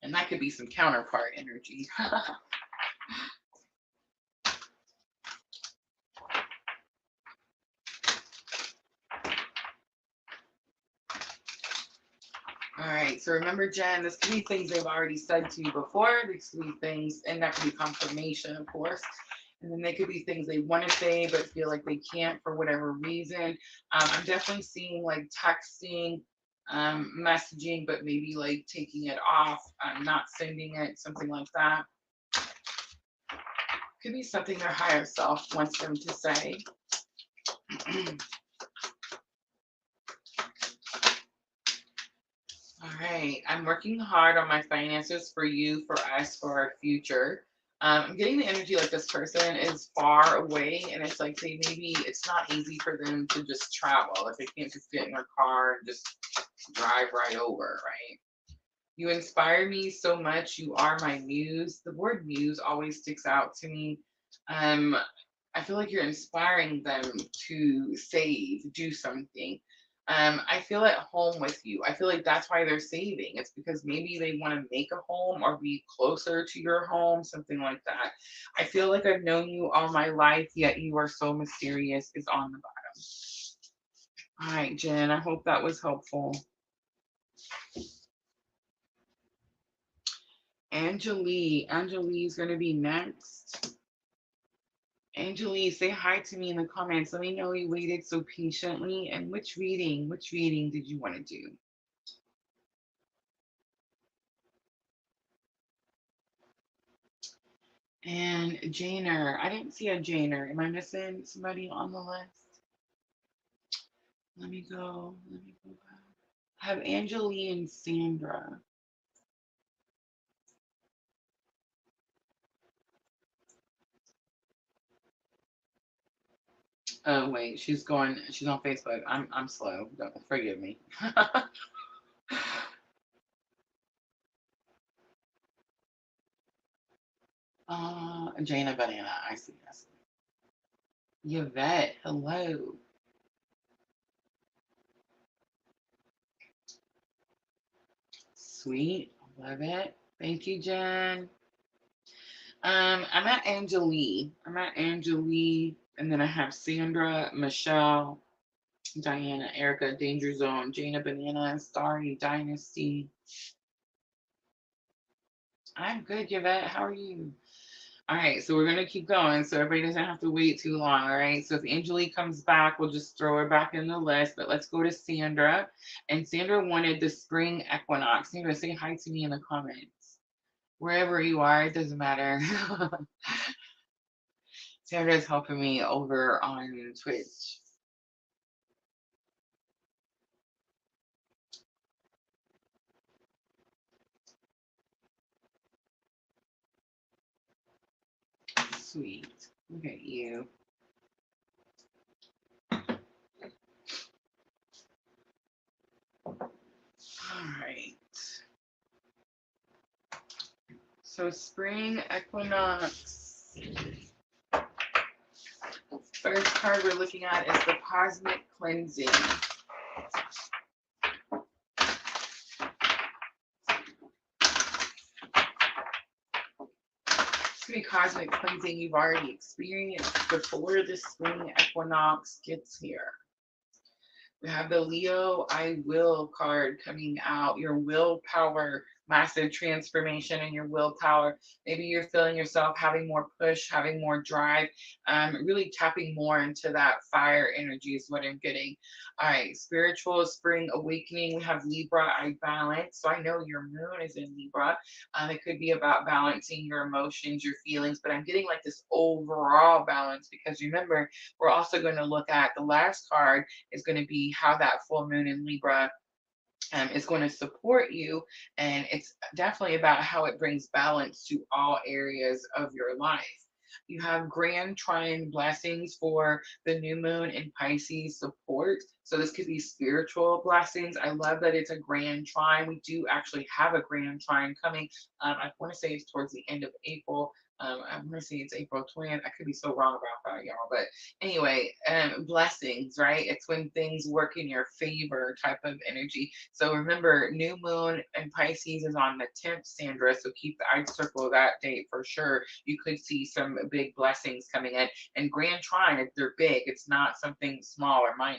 And that could be some counterpart energy. All right, so remember, Jen, this could be things they've already said to you before. These could be things, and that could be confirmation, of course. And then they could be things they want to say but feel like they can't for whatever reason. I'm definitely seeing like texting, messaging, but maybe like taking it off, not sending it, something like that. Could be something their higher self wants them to say. All right, I'm working hard on my finances for you, for us, for our future. I'm getting the energy like this person is far away, and it's like they maybe it's not easy for them to just travel. Like they can't just get in their car and just drive right over, right? You inspire me so much. You are my muse. The word muse always sticks out to me. Um, I feel like you're inspiring them to save, do something. I feel at home with you. I feel like that's why they're saving. It's because maybe they want to make a home or be closer to your home, something like that. I feel like I've known you all my life, yet you are so mysterious, is on the bottom. All right, Jen, I hope that was helpful. Angelique is going to be next. Angelique, say hi to me in the comments. Let me know you waited so patiently. And which reading did you want to do? And Janer, I didn't see a Janer. Am I missing somebody on the list? Let me go. Let me go back. I have Angelique and Sandra. Oh wait, she's on Facebook. I'm slow. Don't forgive me. Jana Banana, I see. Yvette, hello. Sweet, love it. Thank you, Jen. I'm at Angelique, and then I have Sandra, Michelle, Diana, Erica, Danger Zone, Jana Banana, Starry, Dynasty. I'm good, Yvette. How are you? All right, so we're gonna keep going, so everybody doesn't have to wait too long. All right, so if Angelique comes back, we'll just throw her back in the list. But let's go to Sandra, and Sandra wanted the spring equinox. Sandra, say hi to me in the comments. Wherever you are, it doesn't matter. Sandra's helping me over on Twitch. Sweet. Look at you. All right. So spring equinox. First card we're looking at is the cosmic cleansing. It's gonna be cosmic cleansing you've already experienced before the spring equinox gets here. We have the Leo I Will card coming out, your willpower, massive transformation in your willpower. Maybe you're feeling yourself having more push, having more drive, really tapping more into that fire energy is what I'm getting. All right, spiritual spring awakening. We have Libra, I balance. So I know your moon is in Libra. It could be about balancing your emotions, your feelings, but I'm getting like this overall balance because remember, we're also going to look at the last card is going to be how that full moon in Libra is going to support you. And it's definitely about how it brings balance to all areas of your life. You have grand trine blessings for the new moon in Pisces support. So this could be spiritual blessings. I love that it's a grand trine. We do actually have a grand trine coming. I want to say it's towards the end of April. I want to say it's April 20th. I could be so wrong about that, y'all. But anyway, blessings, right? It's when things work in your favor type of energy. So remember, new moon and Pisces is on the 10th, Sandra. So keep the I'd circle that date for sure. You could see some big blessings coming in. And grand trine, if they're big, it's not something small or minor.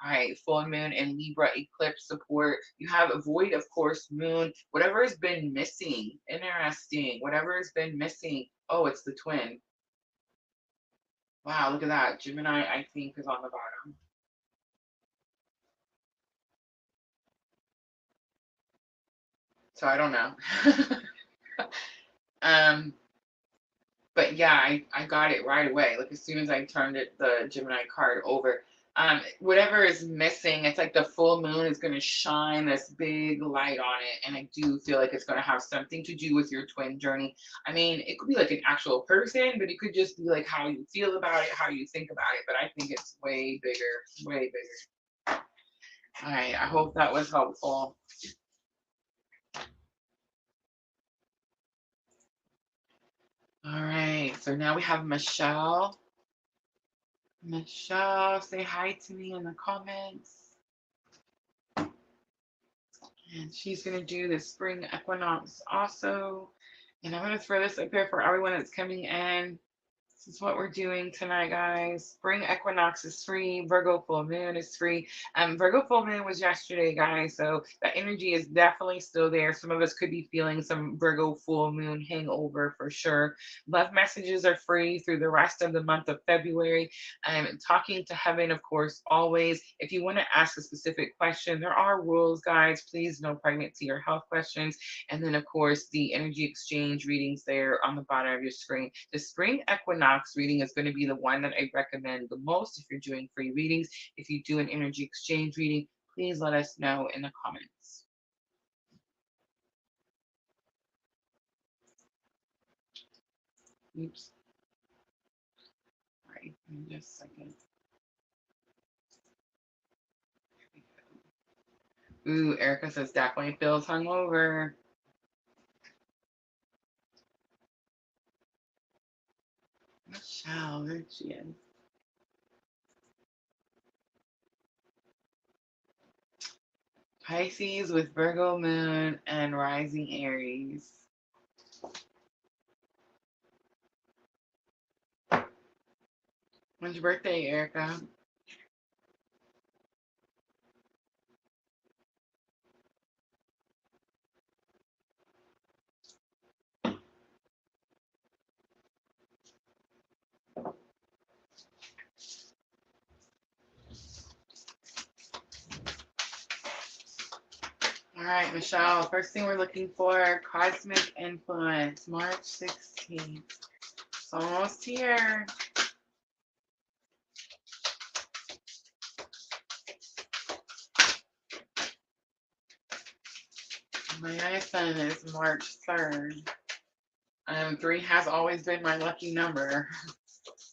All right, full moon and Libra eclipse support. You have a void, of course, moon. Whatever has been missing, interesting. Whatever has been missing. Oh, it's the twin. Wow, look at that. Gemini, I think, is on the bottom. So I don't know. um, but yeah, I got it right away. Like as soon as I turned it, the Gemini card over. Whatever is missing, it's like the full moon is going to shine this big light on it, and I do feel like it's going to have something to do with your twin journey. I mean, it could be like an actual person, but it could just be like how you feel about it, how you think about it. But I think it's way bigger, way bigger. All right, I hope that was helpful. All right, so now we have Michelle. Michelle, say hi to me in the comments. And she's going to do the spring equinox also. And I'm going to throw this up here for everyone that's coming in. This is what we're doing tonight, guys. Spring equinox is free. Virgo full moon is free. Virgo full moon was yesterday, guys. So that energy is definitely still there. Some of us could be feeling some Virgo full moon hangover for sure. Love messages are free through the rest of the month of February. Talking to heaven, of course, always. If you want to ask a specific question, there are rules, guys. Please, no pregnancy or health questions. And then, of course, the energy exchange readings there on the bottom of your screen. The spring equinox reading is going to be the one that I recommend the most if you're doing free readings. If you do an energy exchange reading, please let us know in the comments. Oops. All right, in just a second. Ooh, Erica says definitely feels hungover. Michelle, there she is. Pisces with Virgo moon and rising Aries. When's your birthday, Erica? All right, Michelle, first thing we're looking for, cosmic influence, March 16th. It's almost here. My son is March 3rd. 3 has always been my lucky number,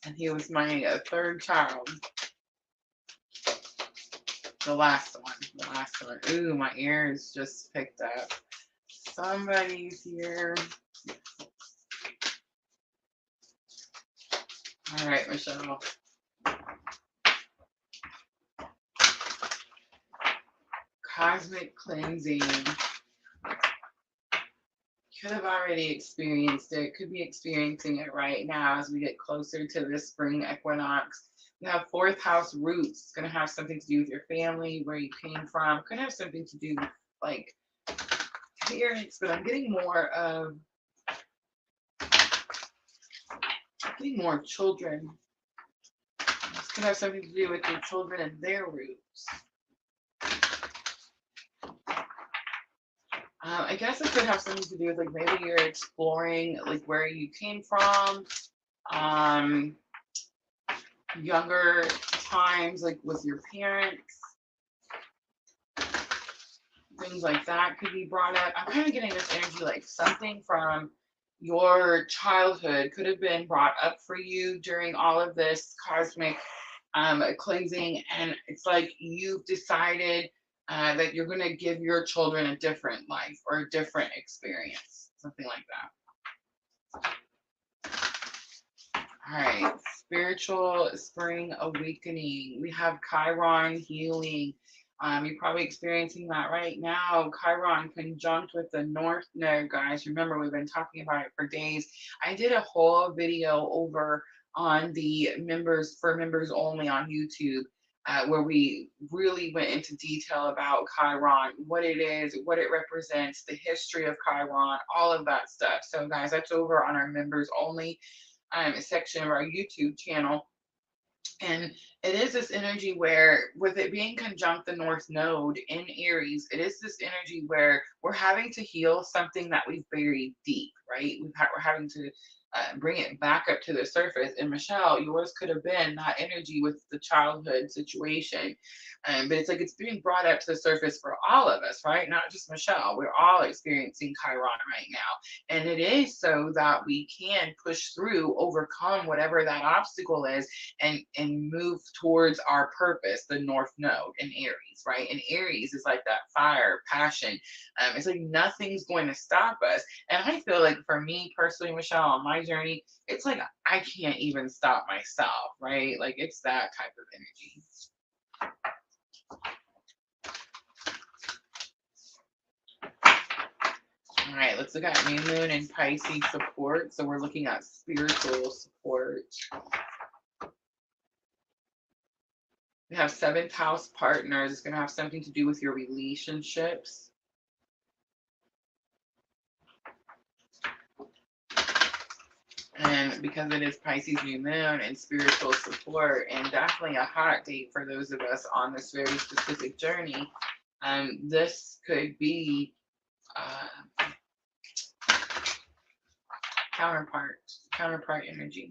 and he was my third child. The last one, the last one. Ooh, my ears just picked up. Somebody's here. All right, Michelle. Cosmic cleansing. Could have already experienced it, could be experiencing it right now as we get closer to this spring equinox. You have fourth house roots. It's going to have something to do with your family, where you came from. Could have something to do with like parents, but I'm getting more children. This could have something to do with your children and their roots. I guess it could have something to do with like maybe you're exploring like where you came from, younger times, like with your parents, things like that could be brought up. I'm kind of getting this energy like something from your childhood could have been brought up for you during all of this cosmic cleansing, and it's like you've decided that you're going to give your children a different life or a different experience, something like that. All right, spiritual spring awakening. We have Chiron healing. You're probably experiencing that right now. Chiron conjunct with the North Node, guys. Remember, we've been talking about it for days. I did a whole video over on the members for members only on YouTube, where we really went into detail about Chiron, what it is, what it represents, the history of Chiron, all of that stuff. So, guys, that's over on our members only section of our YouTube channel. And it is this energy where, with it being conjunct the North Node in Aries, it is this energy where we're having to heal something that we've buried deep, right? We're having to bring it back up to the surface. And Michelle, yours could have been that energy with the childhood situation. But it's like it's being brought up to the surface for all of us, right? Not just Michelle. We're all experiencing Chiron right now. And it is so that we can push through, overcome whatever that obstacle is, and move towards our purpose, the North Node in Aries, right? And Aries is like that fire, passion. It's like nothing's going to stop us. And I feel like for me personally, Michelle, on my journey, it's like I can't even stop myself, right? Like it's that type of energy. All right, let's look at New Moon and Pisces support. So we're looking at spiritual support. We have 7th house partners. It's going to have something to do with your relationships. And because it is Pisces new moon and spiritual support, and definitely a hot date for those of us on this very specific journey, this could be counterpart energy.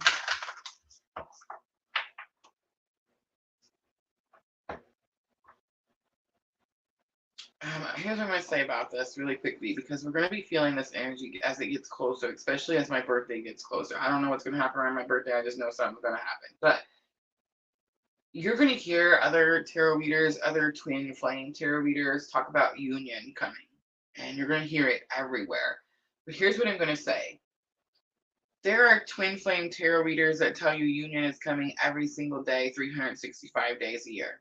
Here's what I'm going to say about this really quickly, because we're going to be feeling this energy as it gets closer, especially as my birthday gets closer. I don't know what's going to happen around my birthday. I just know something's going to happen. But you're going to hear other tarot readers, other twin flame tarot readers talk about union coming. And you're going to hear it everywhere. But here's what I'm going to say. There are twin flame tarot readers that tell you union is coming every single day, 365 days a year.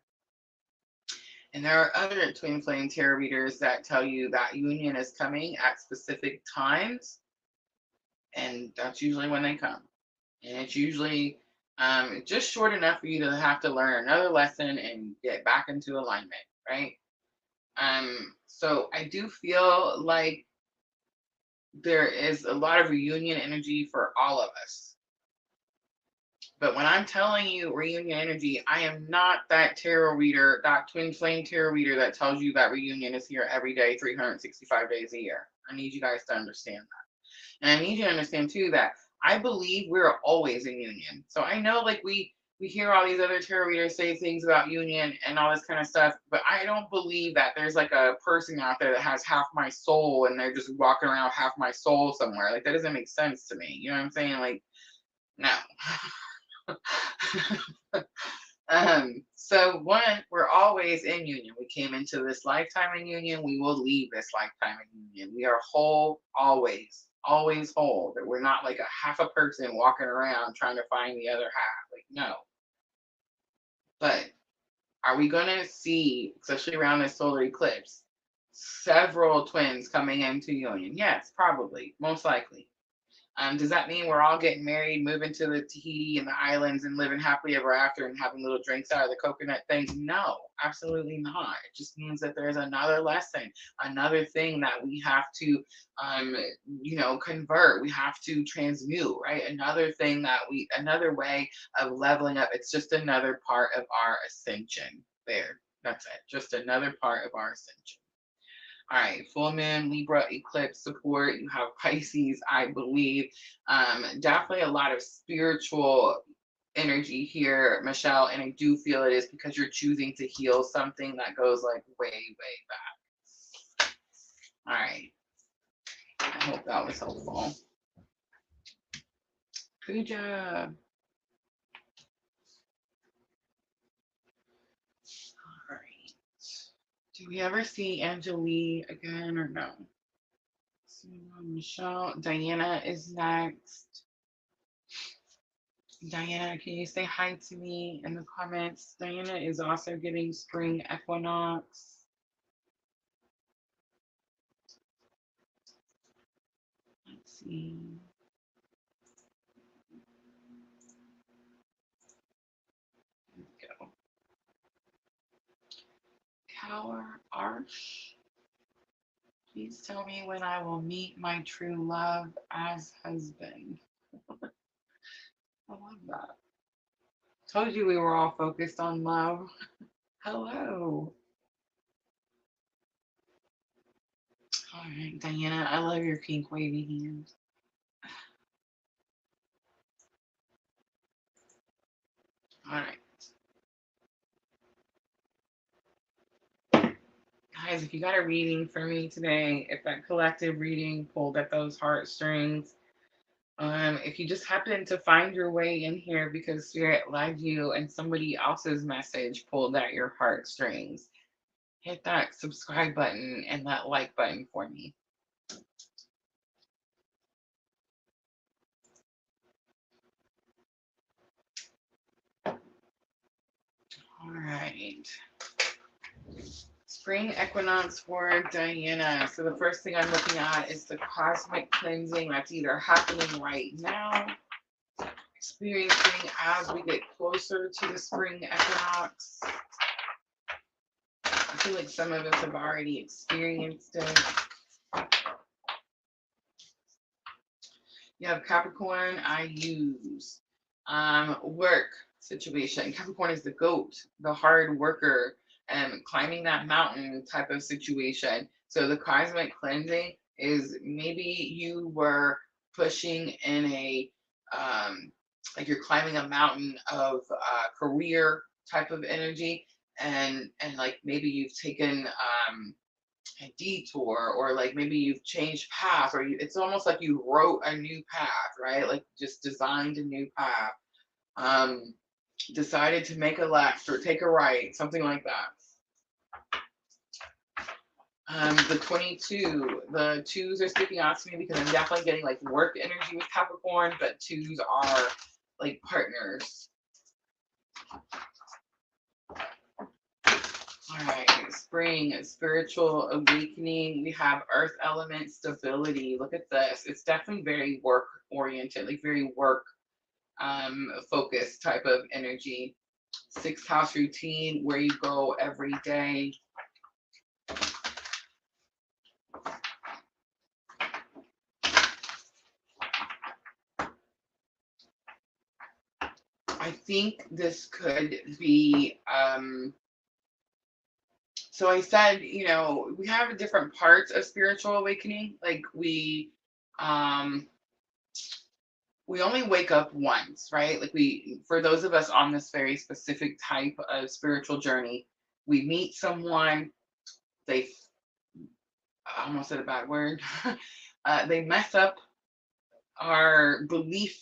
And there are other twin flame tarot readers that tell you that union is coming at specific times, and that's usually when they come. And it's usually just short enough for you to have to learn another lesson and get back into alignment, right? So I do feel like there is a lot of reunion energy for all of us. But when I'm telling you reunion energy, I am not that tarot reader, that twin flame tarot reader that tells you that reunion is here every day, 365 days a year. I need you guys to understand that. And I need you to understand too that I believe we're always in union. So I know like we hear all these other tarot readers say things about union and all this kind of stuff, but I don't believe that there's like a person out there that has half my soul and they're just walking around half my soul somewhere. Like that doesn't make sense to me. You know what I'm saying? Like, no. So one, we're always in union. We came into this lifetime in union. We will leave this lifetime in union. We are whole always whole. That we're not like a half a person walking around trying to find the other half. Like, no. But are we going to see, especially around this solar eclipse, several twins coming into union? Yes, probably, most likely. Does that mean we're all getting married, moving to the Tahiti and the islands and living happily ever after and having little drinks out of the coconut things? No, absolutely not. It just means that there's another lesson, another thing that we have to, convert. We have to transmute, right? Another way of leveling up. It's just another part of our ascension. There, that's it. Just another part of our ascension. All right, full moon, Libra, eclipse support. You have Pisces, I believe. Definitely a lot of spiritual energy here, Michelle. And I do feel it is because you're choosing to heal something that goes like way, way back. All right. I hope that was helpful. Good job. All right. Do we ever see Angelique again or no? Michelle, Diana is next. Diana, can you say hi to me in the comments? Diana is also getting spring equinox. Let's see. Here we go. Cower Arch. Please tell me when I will meet my true love as husband. I love that. Told you we were all focused on love. Hello. All right, Diana, I love your pink wavy hands. All right. Guys, if you got a reading for me today, if that collective reading pulled at those heartstrings, if you just happen to find your way in here because spirit led you and somebody else's message pulled at your heartstrings, hit that subscribe button and that like button for me. All right. Spring equinox for Diana. So the first thing I'm looking at is the cosmic cleansing that's either happening right now, experiencing as we get closer to the spring equinox. I feel like some of us have already experienced it. You have Capricorn, I use work situation. Capricorn is the goat, the hard worker, and climbing that mountain type of situation. So the cosmic cleansing is maybe you were pushing in a like you're climbing a mountain of career type of energy, and like maybe you've taken a detour, or like maybe you've changed path, or it's almost like you wrote a new path, right? Like just designed a new path, um decided to make a left or take a right, something like that. The 22, the twos are sticking out to me because I'm definitely getting like work energy with Capricorn, but twos are like partners. All right, spring, spiritual awakening. We have earth element stability. Look at this. It's definitely very work oriented, like very work focused type of energy. Sixth house routine, where you go every day. I think this could be so I said, we have different parts of spiritual awakening. Like we only wake up once, right? Like for those of us on this very specific type of spiritual journey, we meet someone, they, I almost said a bad word, they mess up our belief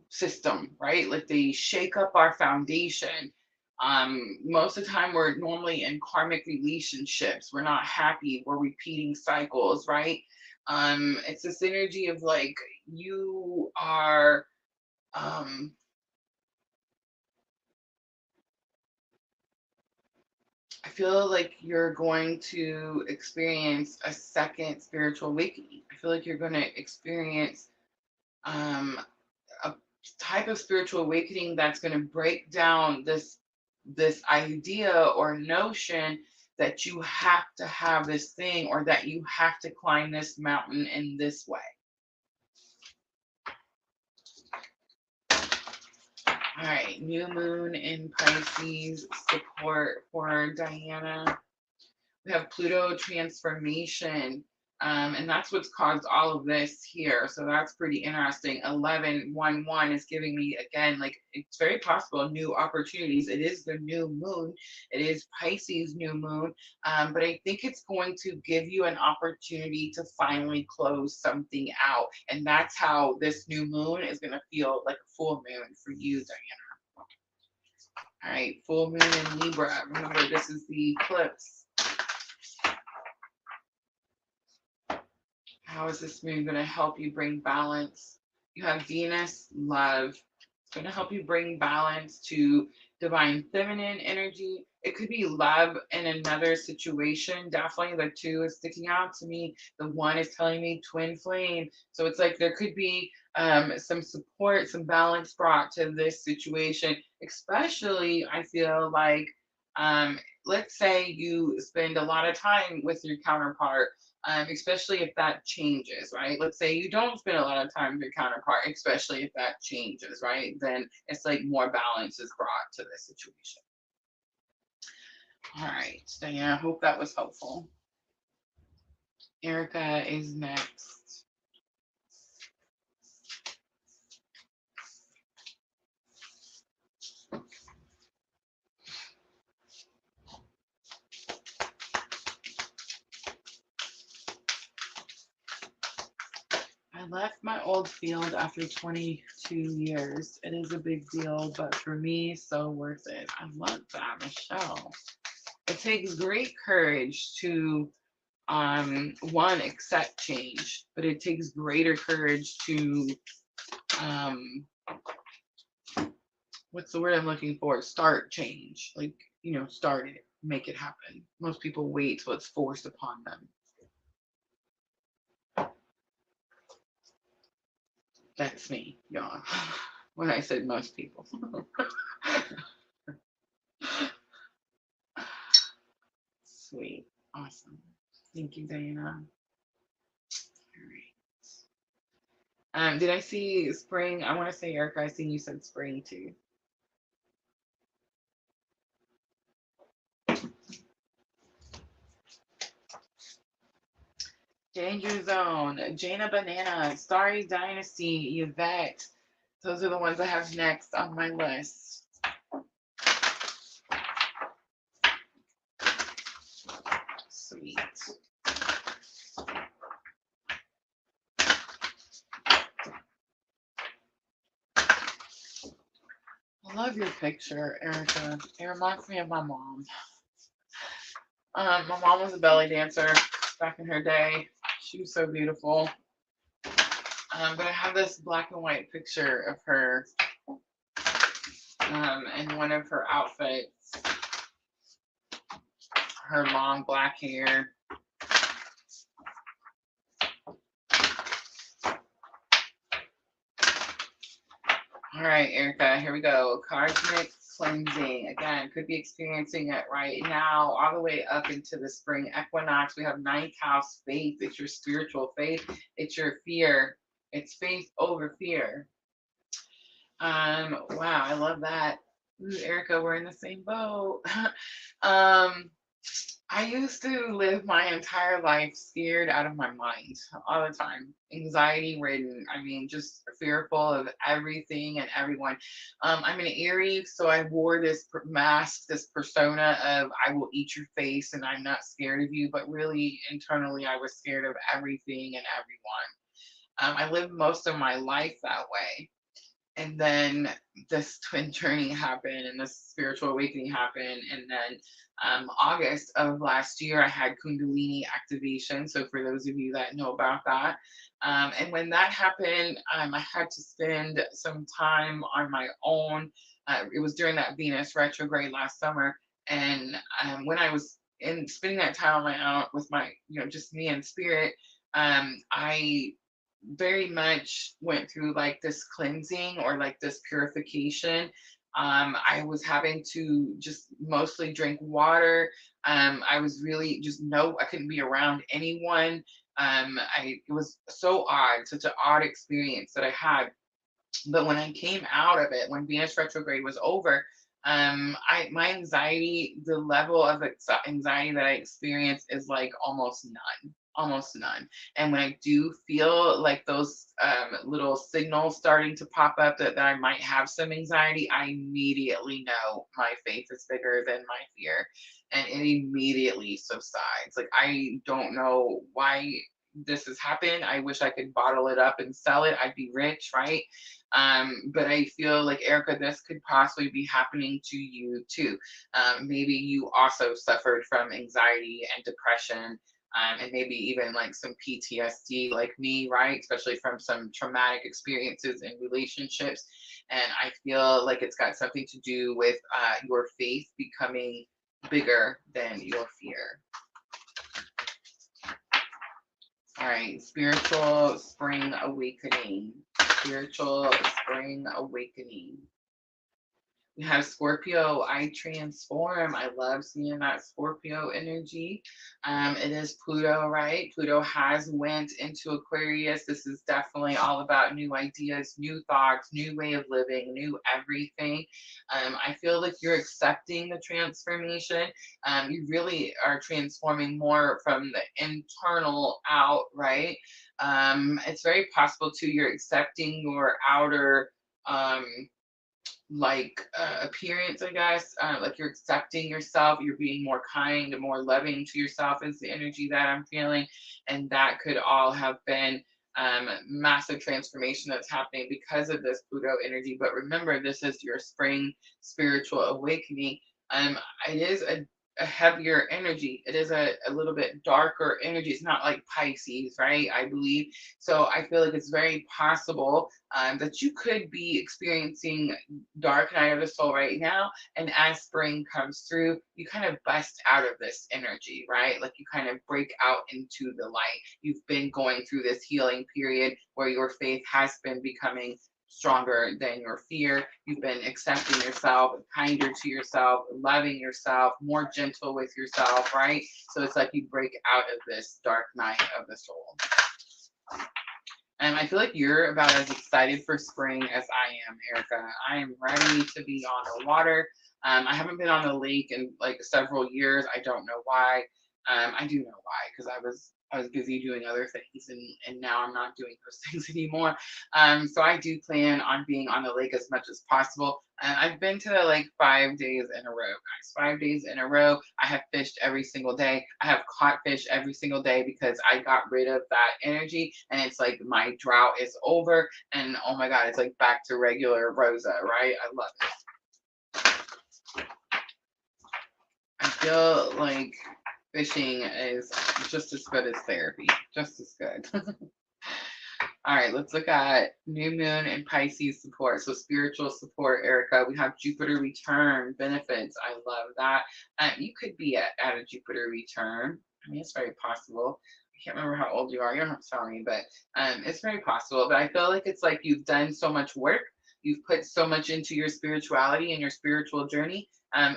system, right? Like they shake up our foundation. Most of the time, we're normally in karmic relationships. We're not happy. We're repeating cycles, right? It's this energy of like you are. I feel like you're going to experience a second spiritual awakening. I feel like you're going to experience um, a type of spiritual awakening that's going to break down this idea or notion that you have to have this thing, or that you have to climb this mountain in this way. All right, new moon in Pisces, support for Diana. We have Pluto transformation. And that's what's caused all of this here. So that's pretty interesting. 1111 is giving me, again, like it's very possible new opportunities. It is the new moon. It is Pisces new moon. But I think it's going to give you an opportunity to finally close something out. And that's how this new moon is going to feel like a full moon for you, Diana. All right, full moon in Libra. Remember, this is the eclipse. How is this moon going to help you bring balance? You have Venus, love. It's going to help you bring balance to divine feminine energy. It could be love in another situation. Definitely the two is sticking out to me. The one is telling me twin flame. So it's like there could be some support, some balance brought to this situation, especially I feel like Let's say you spend a lot of time with your counterpart, especially if that changes, right? Let's say you don't spend a lot of time with your counterpart, especially if that changes, right? Then it's like more balance is brought to the situation. All right, Diana, I hope that was helpful. Erica is next. I left my old field after 22 years. It is a big deal, but for me, so worth it. I love that, Michelle. It takes great courage to one, accept change, but it takes greater courage to um what's the word I'm looking for? Start change. Like, start it, make it happen. Most people wait till it's forced upon them. That's me, y'all. When I said most people. Sweet. Awesome. Thank you, Diana. All right. Did I see spring? I want to say, Erica, I seen you said spring too. Danger Zone, Jaina Banana, Starry Dynasty, Yvette. Those are the ones I have next on my list. Sweet. I love your picture, Erica. It reminds me of my mom. My mom was a belly dancer back in her day. She was so beautiful. But I have this black and white picture of her in one of her outfits. Her long black hair. All right, Erica, here we go. Cosmic cleansing. Again, could be experiencing it right now, all the way up into the spring equinox. We have ninth house faith. It's your spiritual faith. It's your fear. It's faith over fear. Wow, I love that. Ooh, Erica, we're in the same boat. I used to live my entire life scared out of my mind all the time, anxiety ridden. I mean, just fearful of everything and everyone. I'm an Aries, so I wore this mask, this persona of I will eat your face and I'm not scared of you, but really internally I was scared of everything and everyone. I lived most of my life that way. And then this twin journey happened and this spiritual awakening happened. And then August of last year, I had Kundalini activation. So, for those of you that know about that, and when that happened, I had to spend some time on my own. It was during that Venus retrograde last summer. And when I was in spending that time on my own with my, just me and spirit, I very much went through like this cleansing or like this purification. I was having to just mostly drink water. I was really just no, I couldn't be around anyone. It was so odd, such an odd experience that I had. But when I came out of it, when Venus retrograde was over, my anxiety, the level of anxiety that I experienced is like almost none. And when I do feel like those little signals starting to pop up that I might have some anxiety, I immediately know my faith is bigger than my fear, and it immediately subsides. Like, I don't know why this has happened. I wish I could bottle it up and sell it. I'd be rich, right? But I feel like, Erica, this could possibly be happening to you too. Maybe you also suffered from anxiety and depression, and maybe even like some PTSD like me, right? Especially from some traumatic experiences in relationships. And I feel like it's got something to do with your faith becoming bigger than your fear. All right, spiritual spring awakening. Spiritual spring awakening. We have Scorpio, I transform. I love seeing that Scorpio energy. It is Pluto, right? Pluto has went into Aquarius. This is definitely all about new ideas, new thoughts, new way of living, new everything. I feel like you're accepting the transformation. You really are transforming more from the internal out, right? It's very possible too, you're accepting your outer um appearance, I guess. Like you're accepting yourself, you're being more kind and more loving to yourself is the energy that I'm feeling. And that could all have been massive transformation that's happening because of this Pluto energy. But remember, this is your spring spiritual awakening. Um, it is a heavier energy. It is a little bit darker energy. It's not like Pisces, right? I believe. So I feel like it's very possible that you could be experiencing dark night of the soul right now. And as spring comes through, you kind of bust out of this energy, right? Like you kind of break out into the light. You've been going through this healing period where your faith has been becoming stronger than your fear. You've been accepting yourself, kinder to yourself, loving yourself, more gentle with yourself, right? So it's like you break out of this dark night of the soul. And I feel like you're about as excited for spring as I am, Erica. I am ready to be on the water. I haven't been on the lake in like several years. I don't know why. I do know why, because I was busy doing other things, and now I'm not doing those things anymore. So I do plan on being on the lake as much as possible. And I've been to the lake 5 days in a row, guys. 5 days in a row. I have fished every single day. I have caught fish every single day because I got rid of that energy. And it's like my drought is over. And oh my God, it's like back to regular Rosa, right? I love it. I feel like fishing is just as good as therapy, just as good. All right, let's look at new moon and Pisces support. So spiritual support, Erica. We have Jupiter return benefits. I love that. You could be at a Jupiter return. I mean, it's very possible. I can't remember how old you are. You don't have to tell me, but it's very possible. But I feel like it's like you've done so much work. You've put so much into your spirituality and your spiritual journey.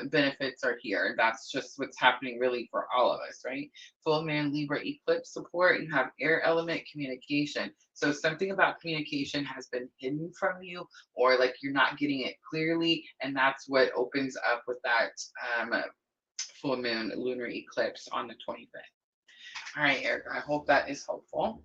Benefits are here. That's just what's happening really for all of us, right? Full moon, Libra, eclipse support. You have air element communication. So something about communication has been hidden from you, or like you're not getting it clearly, and that's what opens up with that full moon lunar eclipse on the 25th. All right, Erica, I hope that is helpful.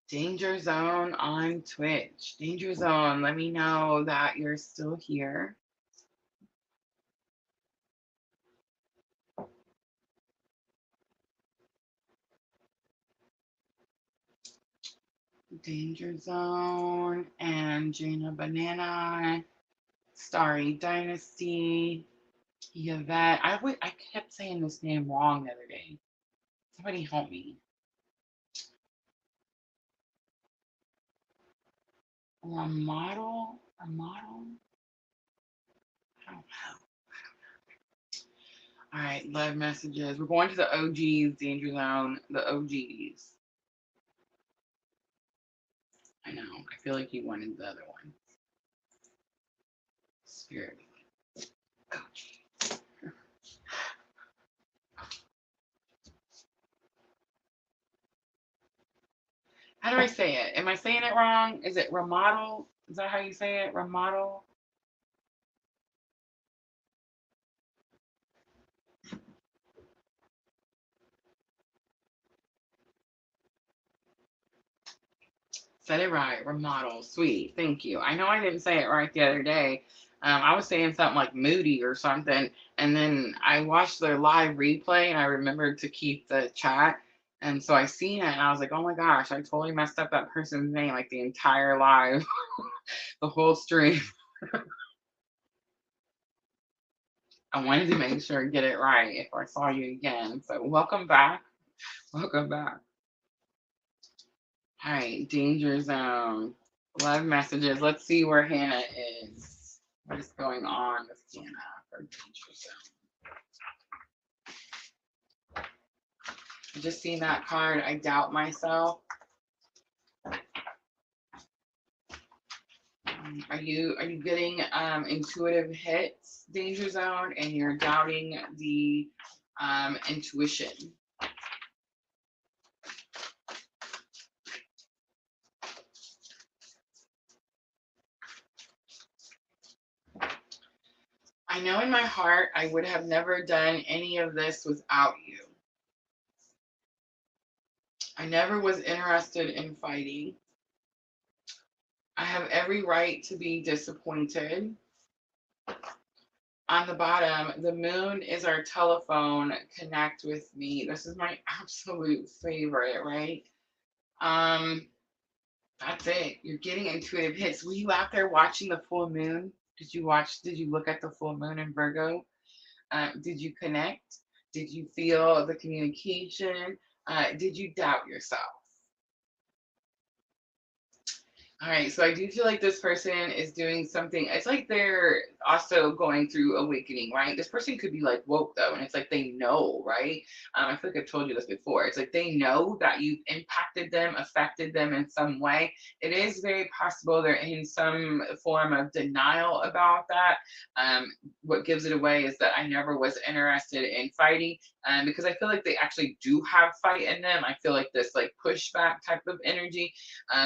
Danger Zone on Twitch. Danger Zone, let me know that you're still here. Danger Zone and Jaina Banana, Starry Dynasty, Yvette. I kept saying this name wrong the other day. Somebody help me. Model? A model? I don't know. All right, love messages. We're going to the OGs, Danger Zone. The OGs. I know. I feel like you wanted the other one. Spirit. OG. How do I say it? Am I saying it wrong? Is it remodel? Is that how you say it? Remodel? Said it right. Remodel. Sweet. Thank you. I know I didn't say it right the other day. I was saying something like moody or something. And then I watched their live replay and I remembered to keep the chat. And so I seen it and I was like, oh my gosh, I totally messed up that person's name like the entire live, the whole stream. I wanted to make sure and get it right if I saw you again. So welcome back. Welcome back. All right, Danger Zone. Love messages. Let's see where Hannah is. What is going on with Hannah for Danger Zone? Just seeing that card, I doubt myself. Are you getting intuitive hits, danger zone, and you're doubting the intuition? I know in my heart I would have never done any of this without you. I never was interested in fighting. I have every right to be disappointed. On the bottom, the moon is our telephone. Connect with me. This is my absolute favorite, right? Um, that's it. You're getting intuitive hits. Were you out there watching the full moon? Did you look at the full moon in Virgo? Did you connect? Did you feel the communication? Did you doubt yourself? All right, so I do feel like this person is doing something. It's like they're also going through awakening, right? This person could be like woke though, and it's like they know, right? I feel like I've told you this before. It's like they know that you've impacted them, affected them in some way. It is very possible they're in some form of denial about that. What gives it away is that I never was interested in fighting, because I feel like they actually do have fight in them. I feel like this like pushback type of energy.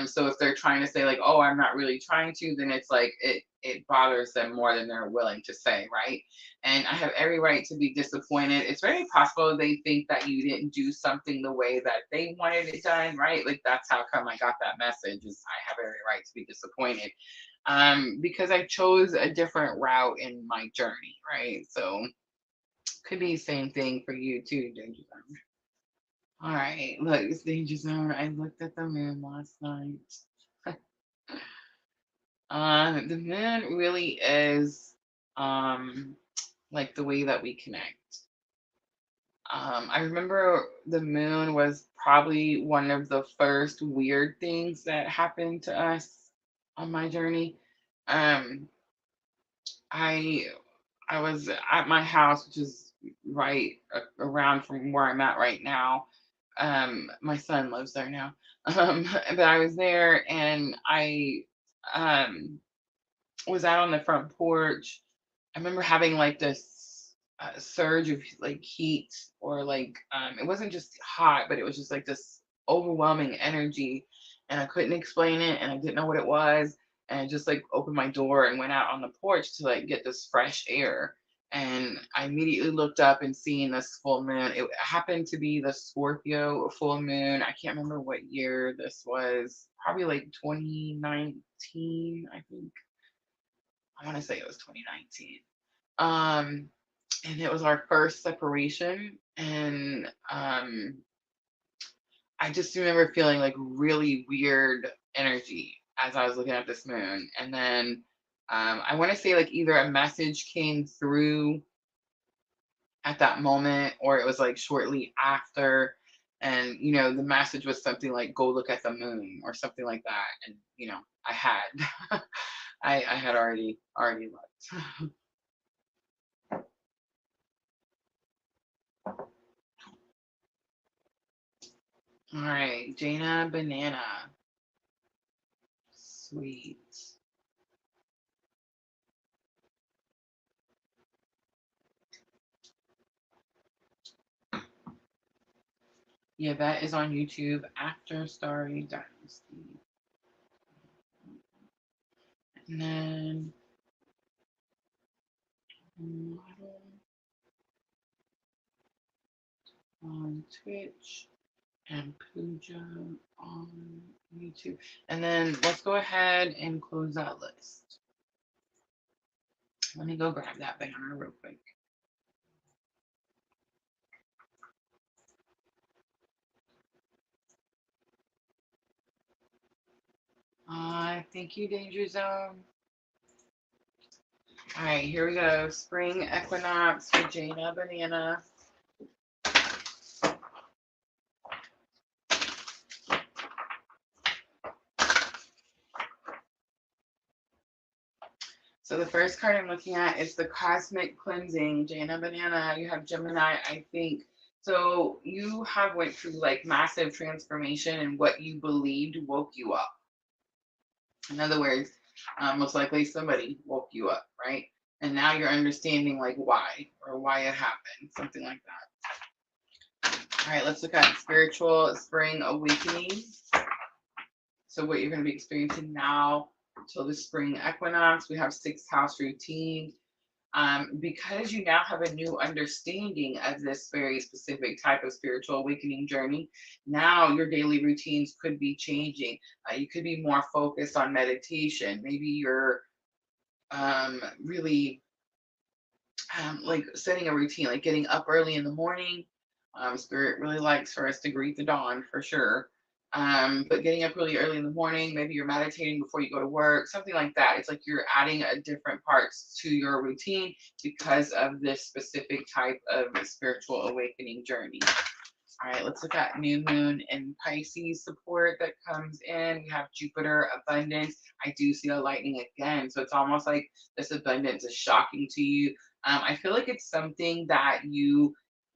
So if they're trying to say like, oh, I'm not really trying to, then it's like it bothers them more than they're willing to say, right? And I have every right to be disappointed. It's very possible they think that you didn't do something the way that they wanted it done, right? Like that's how come I got that message is I have every right to be disappointed. Because I chose a different route in my journey, right? So could be the same thing for you too, Danger Zone. All right, look, it's Danger Zone. I looked at the moon last night. The moon really is like the way that we connect. I remember the moon was probably one of the first weird things that happened to us on my journey. Um, I I was at my house, which is right around from where I'm at right now. My son lives there now. But I was there and I um was out on the front porch. I remember having like this surge of like heat, or like it wasn't just hot, but it was just like this overwhelming energy, and I couldn't explain it, and I didn't know what it was, and I just like opened my door and went out on the porch to like get this fresh air. And I immediately looked up and seeing this full moon. It happened to be the Scorpio full moon. I can't remember what year this was. Probably like 2019, I think. I want to say it was 2019. Um, and it was our first separation. And I just remember feeling like really weird energy as I was looking at this moon. And then I want to say like either a message came through at that moment, or it was like shortly after. And the message was something like go look at the moon or something like that. And I had I had already looked. All right, Jaina Banana. Sweet. Yeah, that is on YouTube after Starry Dynasty. And then model on Twitch and Pooja on YouTube. And then let's go ahead and close that list. Let me go grab that banner real quick. Thank you, Danger Zone. All right, here we go. Spring Equinox for Jaina Banana. So the first card I'm looking at is the Cosmic Cleansing. Jaina Banana, you have Gemini, I think So you have went through like massive transformation, and what you believed woke you up. In other words, most likely somebody woke you up, right? And now you're understanding like why, or why it happened, something like that. All right, let's look at spiritual spring awakening. So what you're going to be experiencing now till the spring equinox. We have sixth house routine. Because you now have a new understanding of this very specific type of spiritual awakening journey, now your daily routines could be changing. You could be more focused on meditation. Maybe you're really like setting a routine, like getting up early in the morning. Spirit really likes for us to greet the dawn for sure. But getting up really early in the morning, maybe you're meditating before you go to work, something like that. It's like you're adding a different parts to your routine because of this specific type of spiritual awakening journey. All right, let's look at new moon and Pisces support that comes in. We have Jupiter, abundance. I do see a lightning again. So it's almost like this abundance is shocking to you. I feel like it's something that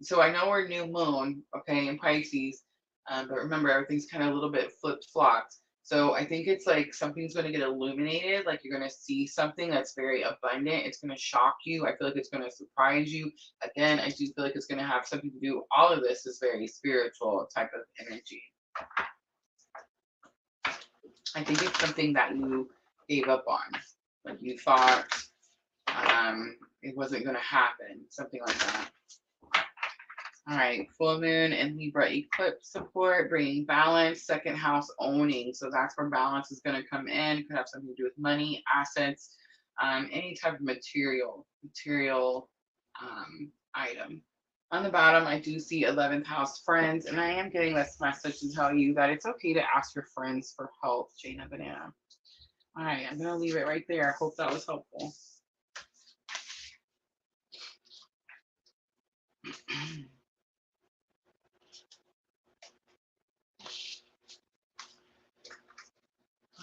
so I know we're new moon, okay, in Pisces, but remember everything's kind of a little bit flipped flopped. So I think it's like something's going to get illuminated, like you're going to see something that's very abundant. It's going to shock you. I feel like it's going to surprise you. Again, I do feel like it's going to have something to do. All of this is very spiritual type of energy. I think it's something that you gave up on. Like you thought it wasn't going to happen. Something like that. All right, full moon and Libra eclipse support, bringing balance, second house owning. So that's where balance is going to come in. It could have something to do with money, assets, any type of material item. On the bottom, I do see 11th house friends, and I am getting this message to tell you that it's okay to ask your friends for help, Jana Banana. All right, I'm going to leave it right there. I hope that was helpful.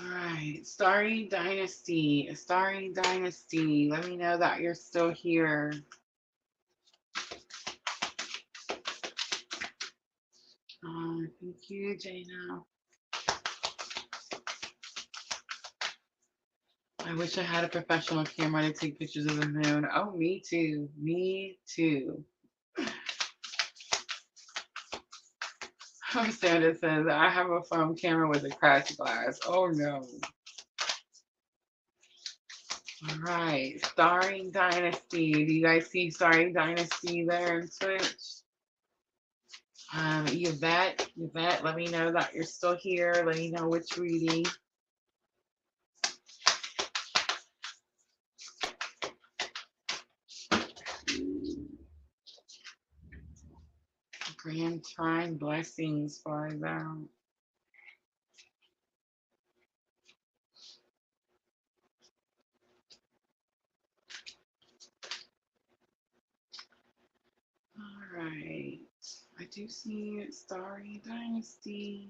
All right, Starry Dynasty. Starry Dynasty. Let me know that you're still here. Thank you, Jana. I wish I had a professional camera to take pictures of the moon. Oh, me too. Me too. Sandra says, I have a phone camera with a crash glass. Oh no. All right, Starry Dynasty. Do you guys see Starry Dynasty there in Twitch? Yvette, let me know that you're still here. Let me know which reading. Grand Trine blessings for them. All right. I do see Starry Dynasty.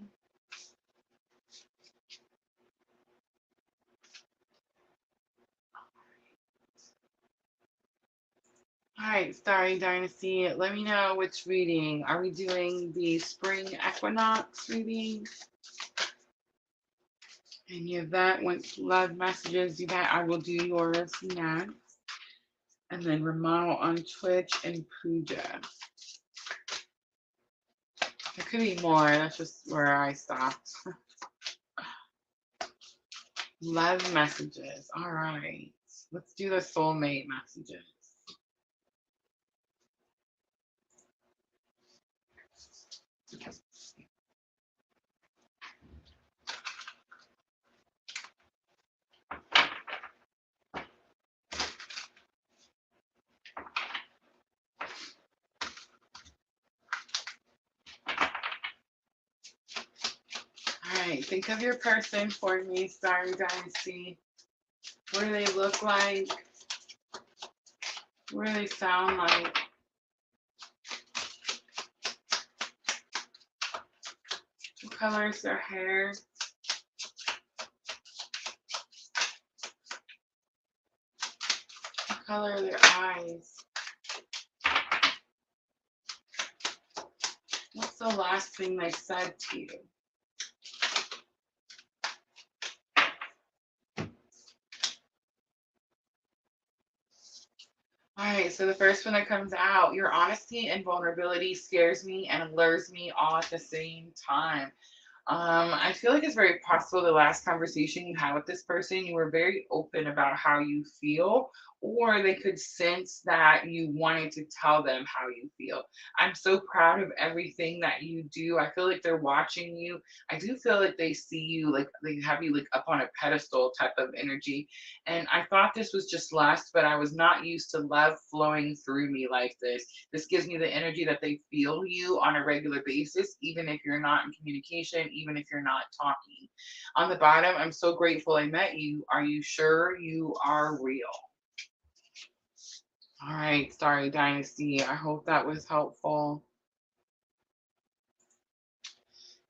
All right, Starry Dynasty, let me know which reading. Are we doing the spring equinox reading? And Yvette wants love messages. Yvette, I will do yours next. And then Ramal on Twitch and Pooja. There could be more. That's just where I stopped. Love messages. All right. Let's do the soulmate messages. All right. Think of your person for me, Starry Dynasty. What do they look like? What do they sound like? What color is their hair? What color are their eyes? What's the last thing they said to you? All right, so the first one that comes out, your honesty and vulnerability scares me and lures me all at the same time. I feel like it's very possible the last conversation you had with this person, you were very open about how you feel, or they could sense that you wanted to tell them how you feel. I'm so proud of everything that you do. I feel like they're watching you. I do feel like they see you, like they have you like up on a pedestal type of energy. And I thought this was just lust, but I was not used to love flowing through me like this. This gives me the energy that they feel you on a regular basis, even if you're not in communication, even if you're not talking. On the bottom, I'm so grateful I met you. Are you sure you are real? All right, sorry, Dynasty. I hope that was helpful.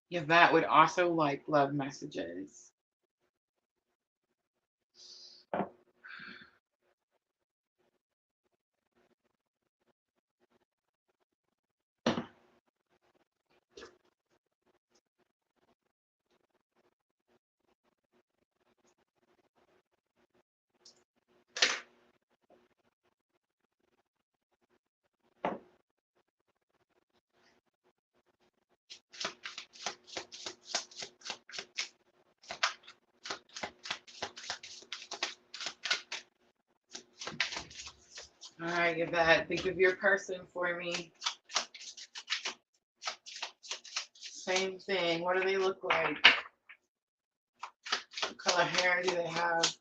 Yeah, that would also like love messages. All right, Yvette, think of your person for me. Same thing. What do they look like? What color hair do they have?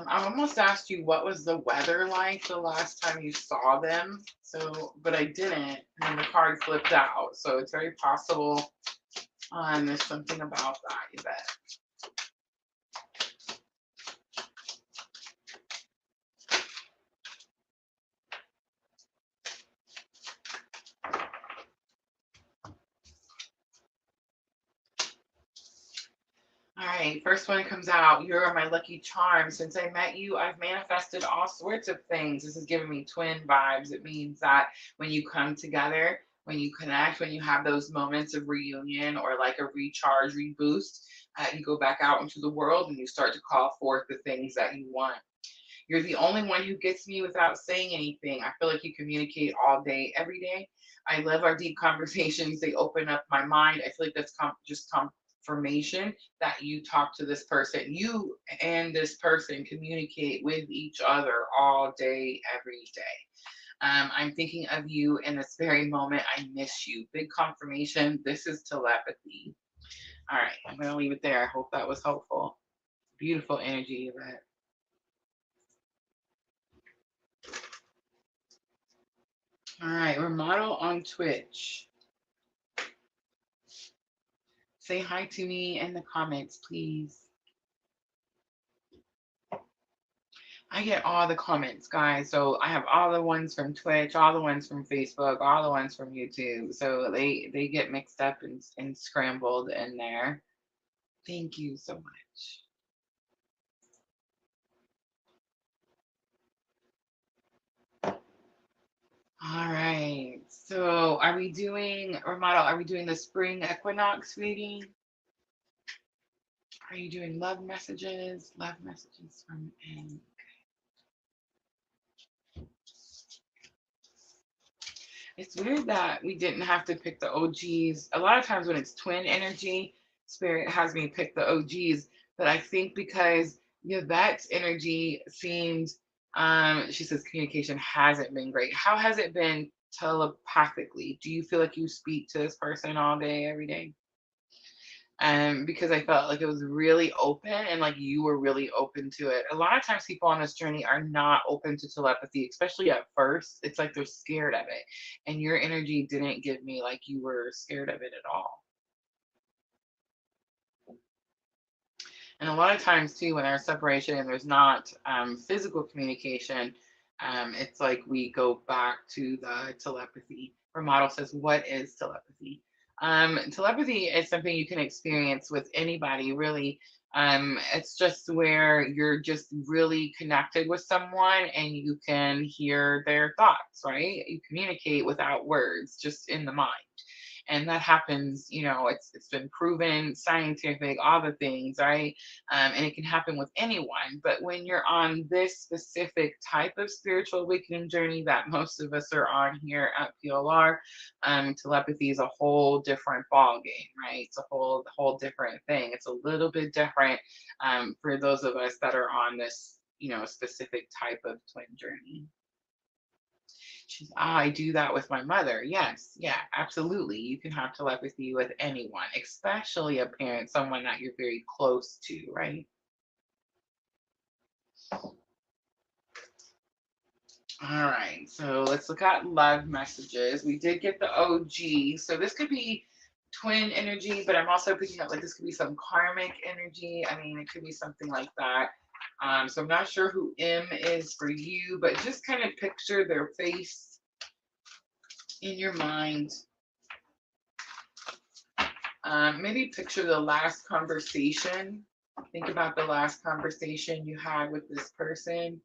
I almost asked you what was the weather like the last time you saw them. So, but I didn't, and the card flipped out. So it's very possible there's something about that, you bet. All right, first one comes out. You're my lucky charm. Since I met you, I've manifested all sorts of things. This is giving me twin vibes. It means that when you come together, when you connect, when you have those moments of reunion or like a recharge, reboost, you go back out into the world and you start to call forth the things that you want. You're the only one who gets me without saying anything. I feel like you communicate all day, every day. I love our deep conversations. They open up my mind. I feel like that's just confirmation that you talk to this person. You and this person communicate with each other all day, every day. I'm thinking of you in this very moment. I miss you. Big confirmation. This is telepathy. All right, I'm going to leave it there. I hope that was helpful. Beautiful energy, Yvette. All right, we're model on Twitch. Say hi to me in the comments, please. I get all the comments, guys. So I have all the ones from Twitch, all the ones from Facebook, all the ones from YouTube. So they get mixed up and scrambled in there. Thank you so much. All right. So are we doing, or model, are we doing the spring equinox reading? Are you doing love messages? Love messages from N. It's weird that we didn't have to pick the OGs. A lot of times when it's twin energy, spirit has me pick the OGs. But I think because Yvette's energy seems, she says communication hasn't been great. How has it been telepathically? Do you feel like you speak to this person all day, every day? Because I felt like it was really open and like you were really open to it. A lot of times people on this journey are not open to telepathy, especially at first. It's like they're scared of it. And your energy didn't give me like you were scared of it at all. And a lot of times too, when there's separation and there's not physical communication, it's like we go back to the telepathy. Her model says, what is telepathy? Telepathy is something you can experience with anybody, really. It's just where you're just really connected with someone and you can hear their thoughts, right? You communicate without words, just in the mind. And that happens, it's been proven, scientific, all the things, right? And it can happen with anyone. But when you're on this specific type of spiritual awakening journey that most of us are on here at PLR, telepathy is a whole different ball game, right? It's a whole different thing. It's a little bit different for those of us that are on this, specific type of twin journey. She's, I do that with my mother. Yes, yeah, absolutely. You can have telepathy with anyone, especially a parent, someone that you're very close to, right? All right, so let's look at love messages. We did get the OG. So this could be twin energy, but I'm also picking up like this could be some karmic energy. I mean, it could be something like that. So I'm not sure who M is for you, but just kind of picture their face in your mind. Maybe picture the last conversation. Think about the last conversation you had with this person.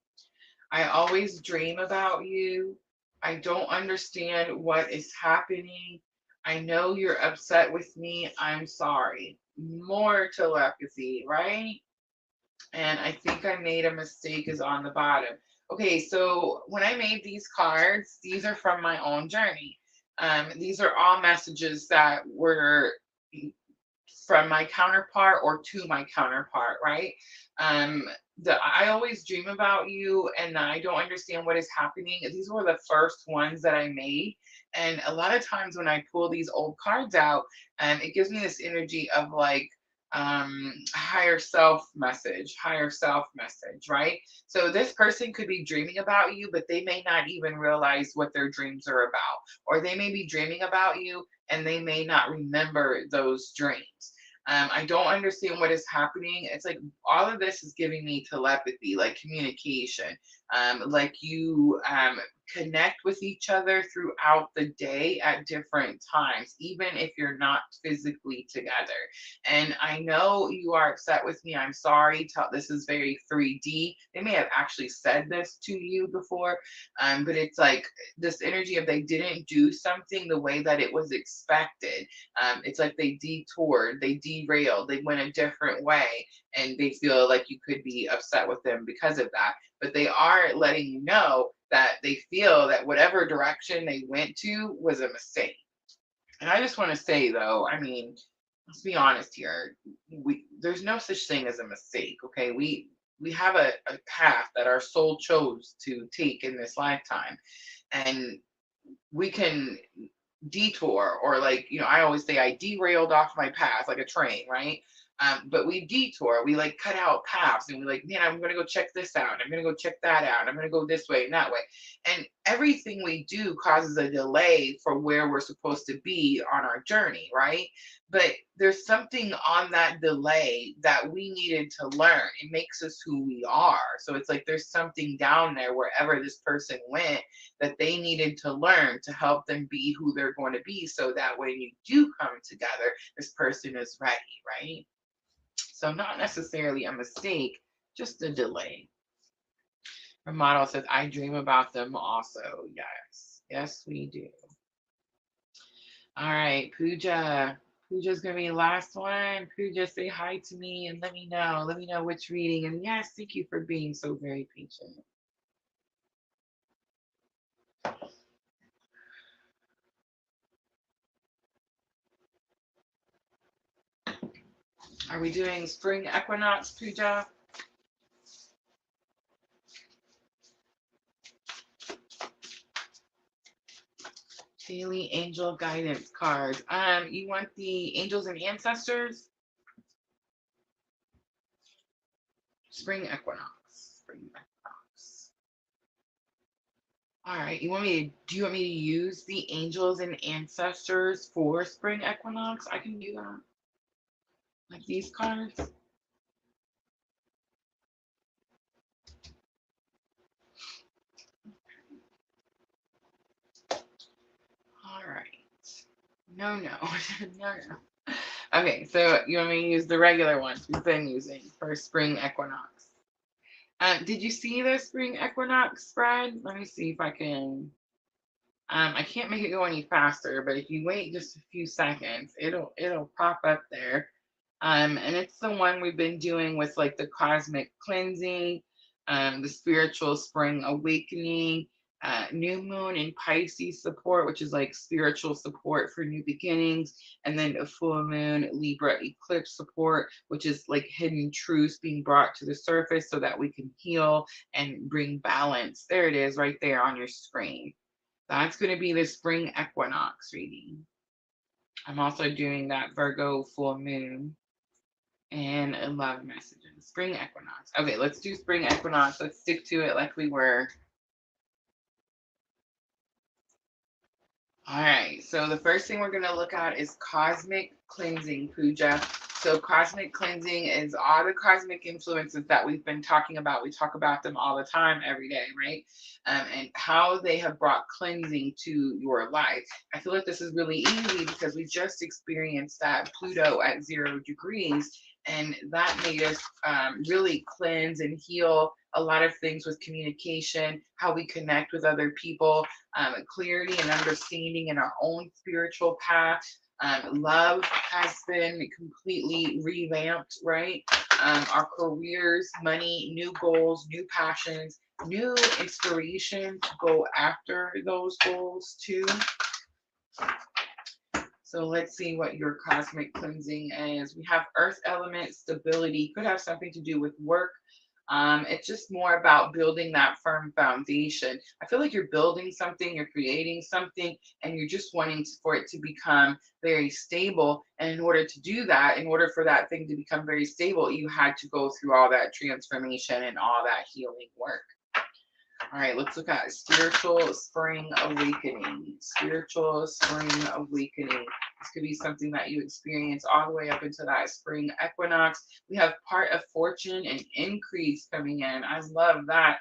I always dream about you. I don't understand what is happening. I know you're upset with me. I'm sorry. More telepathy, right? And I think I made a mistake is on the bottom. Okay, so when I made these cards, these are from my own journey. These are all messages that were from my counterpart or to my counterpart, right? Um, I always dream about you and I don't understand what is happening. These were the first ones that I made. And a lot of times when I pull these old cards out, it gives me this energy of like higher self message, right? So this person could be dreaming about you, but they may not even realize what their dreams are about, or they may be dreaming about you and they may not remember those dreams. I don't understand what is happening. It's like all of this is giving me telepathy, like communication, like you connect with each other throughout the day at different times, even if you're not physically together. And I know you are upset with me. I'm sorry. This is very 3D. They may have actually said this to you before, but it's like this energy of they didn't do something the way that it was expected. It's like they detoured, they derailed, they went a different way, and they feel like you could be upset with them because of that. But they are letting you know that they feel that whatever direction they went to was a mistake. And I just want to say, though, I mean, let's be honest here. There's no such thing as a mistake. Okay, we have a path that our soul chose to take in this lifetime, and we can detour, or like, I always say I derailed off my path like a train, right? But we detour, we like cut out paths, and we like, man, I'm gonna go check this out, and I'm gonna go check that out, and I'm gonna go this way and that way. And everything we do causes a delay for where we're supposed to be on our journey, right? But there's something on that delay that we needed to learn. It makes us who we are. So it's like there's something down there wherever this person went that they needed to learn to help them be who they're going to be, so that when you do come together, this person is ready, right? So not necessarily a mistake, just a delay. Her model says, I dream about them also. Yes. Yes, we do. All right, Pooja. Pooja's gonna be the last one. Pooja, say hi to me and let me know. Let me know which reading. And yes, thank you for being so very patient. Are we doing spring equinox, Pooja? Daily angel guidance cards. You want the angels and ancestors? Spring equinox. Spring equinox. All right. Do you want me to use the angels and ancestors for spring equinox? I can do that. Like these cards. All No, no, no, no. Okay, so you want me to use the regular ones we've been using for spring equinox. Did you see the spring equinox spread? Let me see if I can. I can't make it go any faster, but if you wait just a few seconds, it'll pop up there. And it's the one we've been doing with like the cosmic cleansing, the spiritual spring awakening, new moon in Pisces support, which is like spiritual support for new beginnings, and then a full moon Libra eclipse support, which is like hidden truths being brought to the surface so that we can heal and bring balance. There it is, right there on your screen. That's going to be the spring equinox reading. I'm also doing that Virgo full moon and love messages. Spring equinox. Okay, let's do spring equinox. Let's stick to it like we were. All right, so the first thing we're going to look at is cosmic cleansing puja. So, cosmic cleansing is all the cosmic influences that we've been talking about. We talk about them all the time, every day, right? And how they have brought cleansing to your life. I feel like this is really easy because we just experienced that Pluto at 0 degrees, and that made us really cleanse and heal a lot of things with communication, how we connect with other people, clarity and understanding in our own spiritual path. Love has been completely revamped, right? Our careers, money, new goals, new passions, new inspiration to go after those goals too. So let's see what your cosmic cleansing is. We have earth element stability, could have something to do with work. It's just more about building that firm foundation. I feel like you're building something, you're creating something, and you're just wanting for it to become very stable. And in order to do that, in order for that thing to become very stable, you had to go through all that transformation and all that healing work. All right, let's look at spiritual spring awakening. Spiritual spring awakening. This could be something that you experience all the way up into that spring equinox. We have part of fortune and increase coming in. I love that.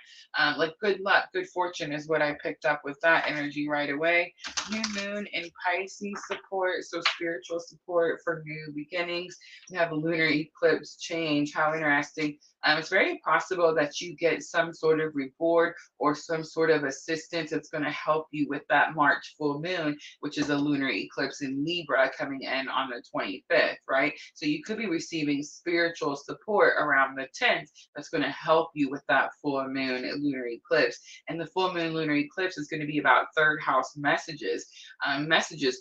Like good luck, good fortune is what I picked up with that energy right away. New moon in Pisces support, so spiritual support for new beginnings. We have a lunar eclipse change. How interesting. It's very possible that you get some sort of reward or some sort of assistance that's going to help you with that March full moon, which is a lunar eclipse in Libra coming in on the 25th, right? So you could be receiving spiritual support around the 10th that's going to help you with that full moon lunar eclipse. And the full moon lunar eclipse is going to be about third house messages,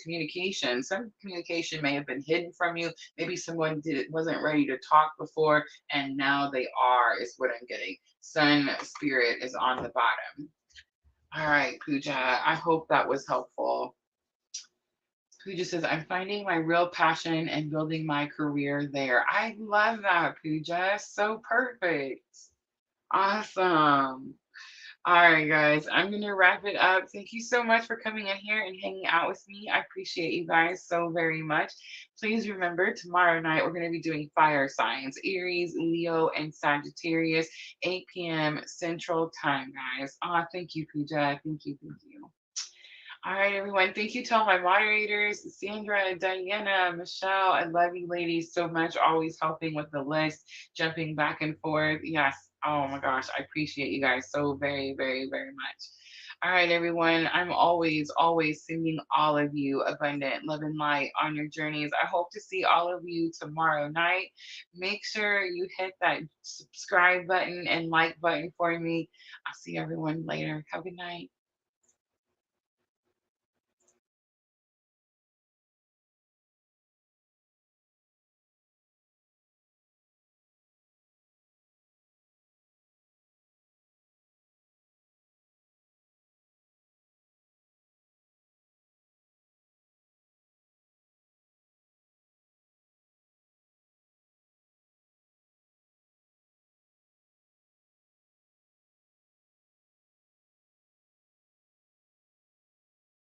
communication. Some communication may have been hidden from you. Maybe someone wasn't ready to talk before, and now they are, is what I'm getting. Sun spirit is on the bottom. All right, Pooja, I hope that was helpful. Pooja says, I'm finding my real passion and building my career there. I love that, Pooja. So perfect. Awesome. All right, guys, I'm going to wrap it up. Thank you so much for coming in here and hanging out with me. I appreciate you guys so very much. Please remember, tomorrow night, we're going to be doing fire signs, Aries, Leo, and Sagittarius, 8 p.m. Central Time, guys. Thank you, Pooja. Thank you. Thank you. All right, everyone. Thank you to all my moderators, Sandra, Diana, Michelle. I love you ladies so much, always helping with the list, jumping back and forth. Yes. Oh my gosh. I appreciate you guys so very, very, very much. All right, everyone. I'm always, always sending all of you abundant love and light on your journeys. I hope to see all of you tomorrow night. Make sure you hit that subscribe button and like button for me. I'll see everyone later. Have a good night.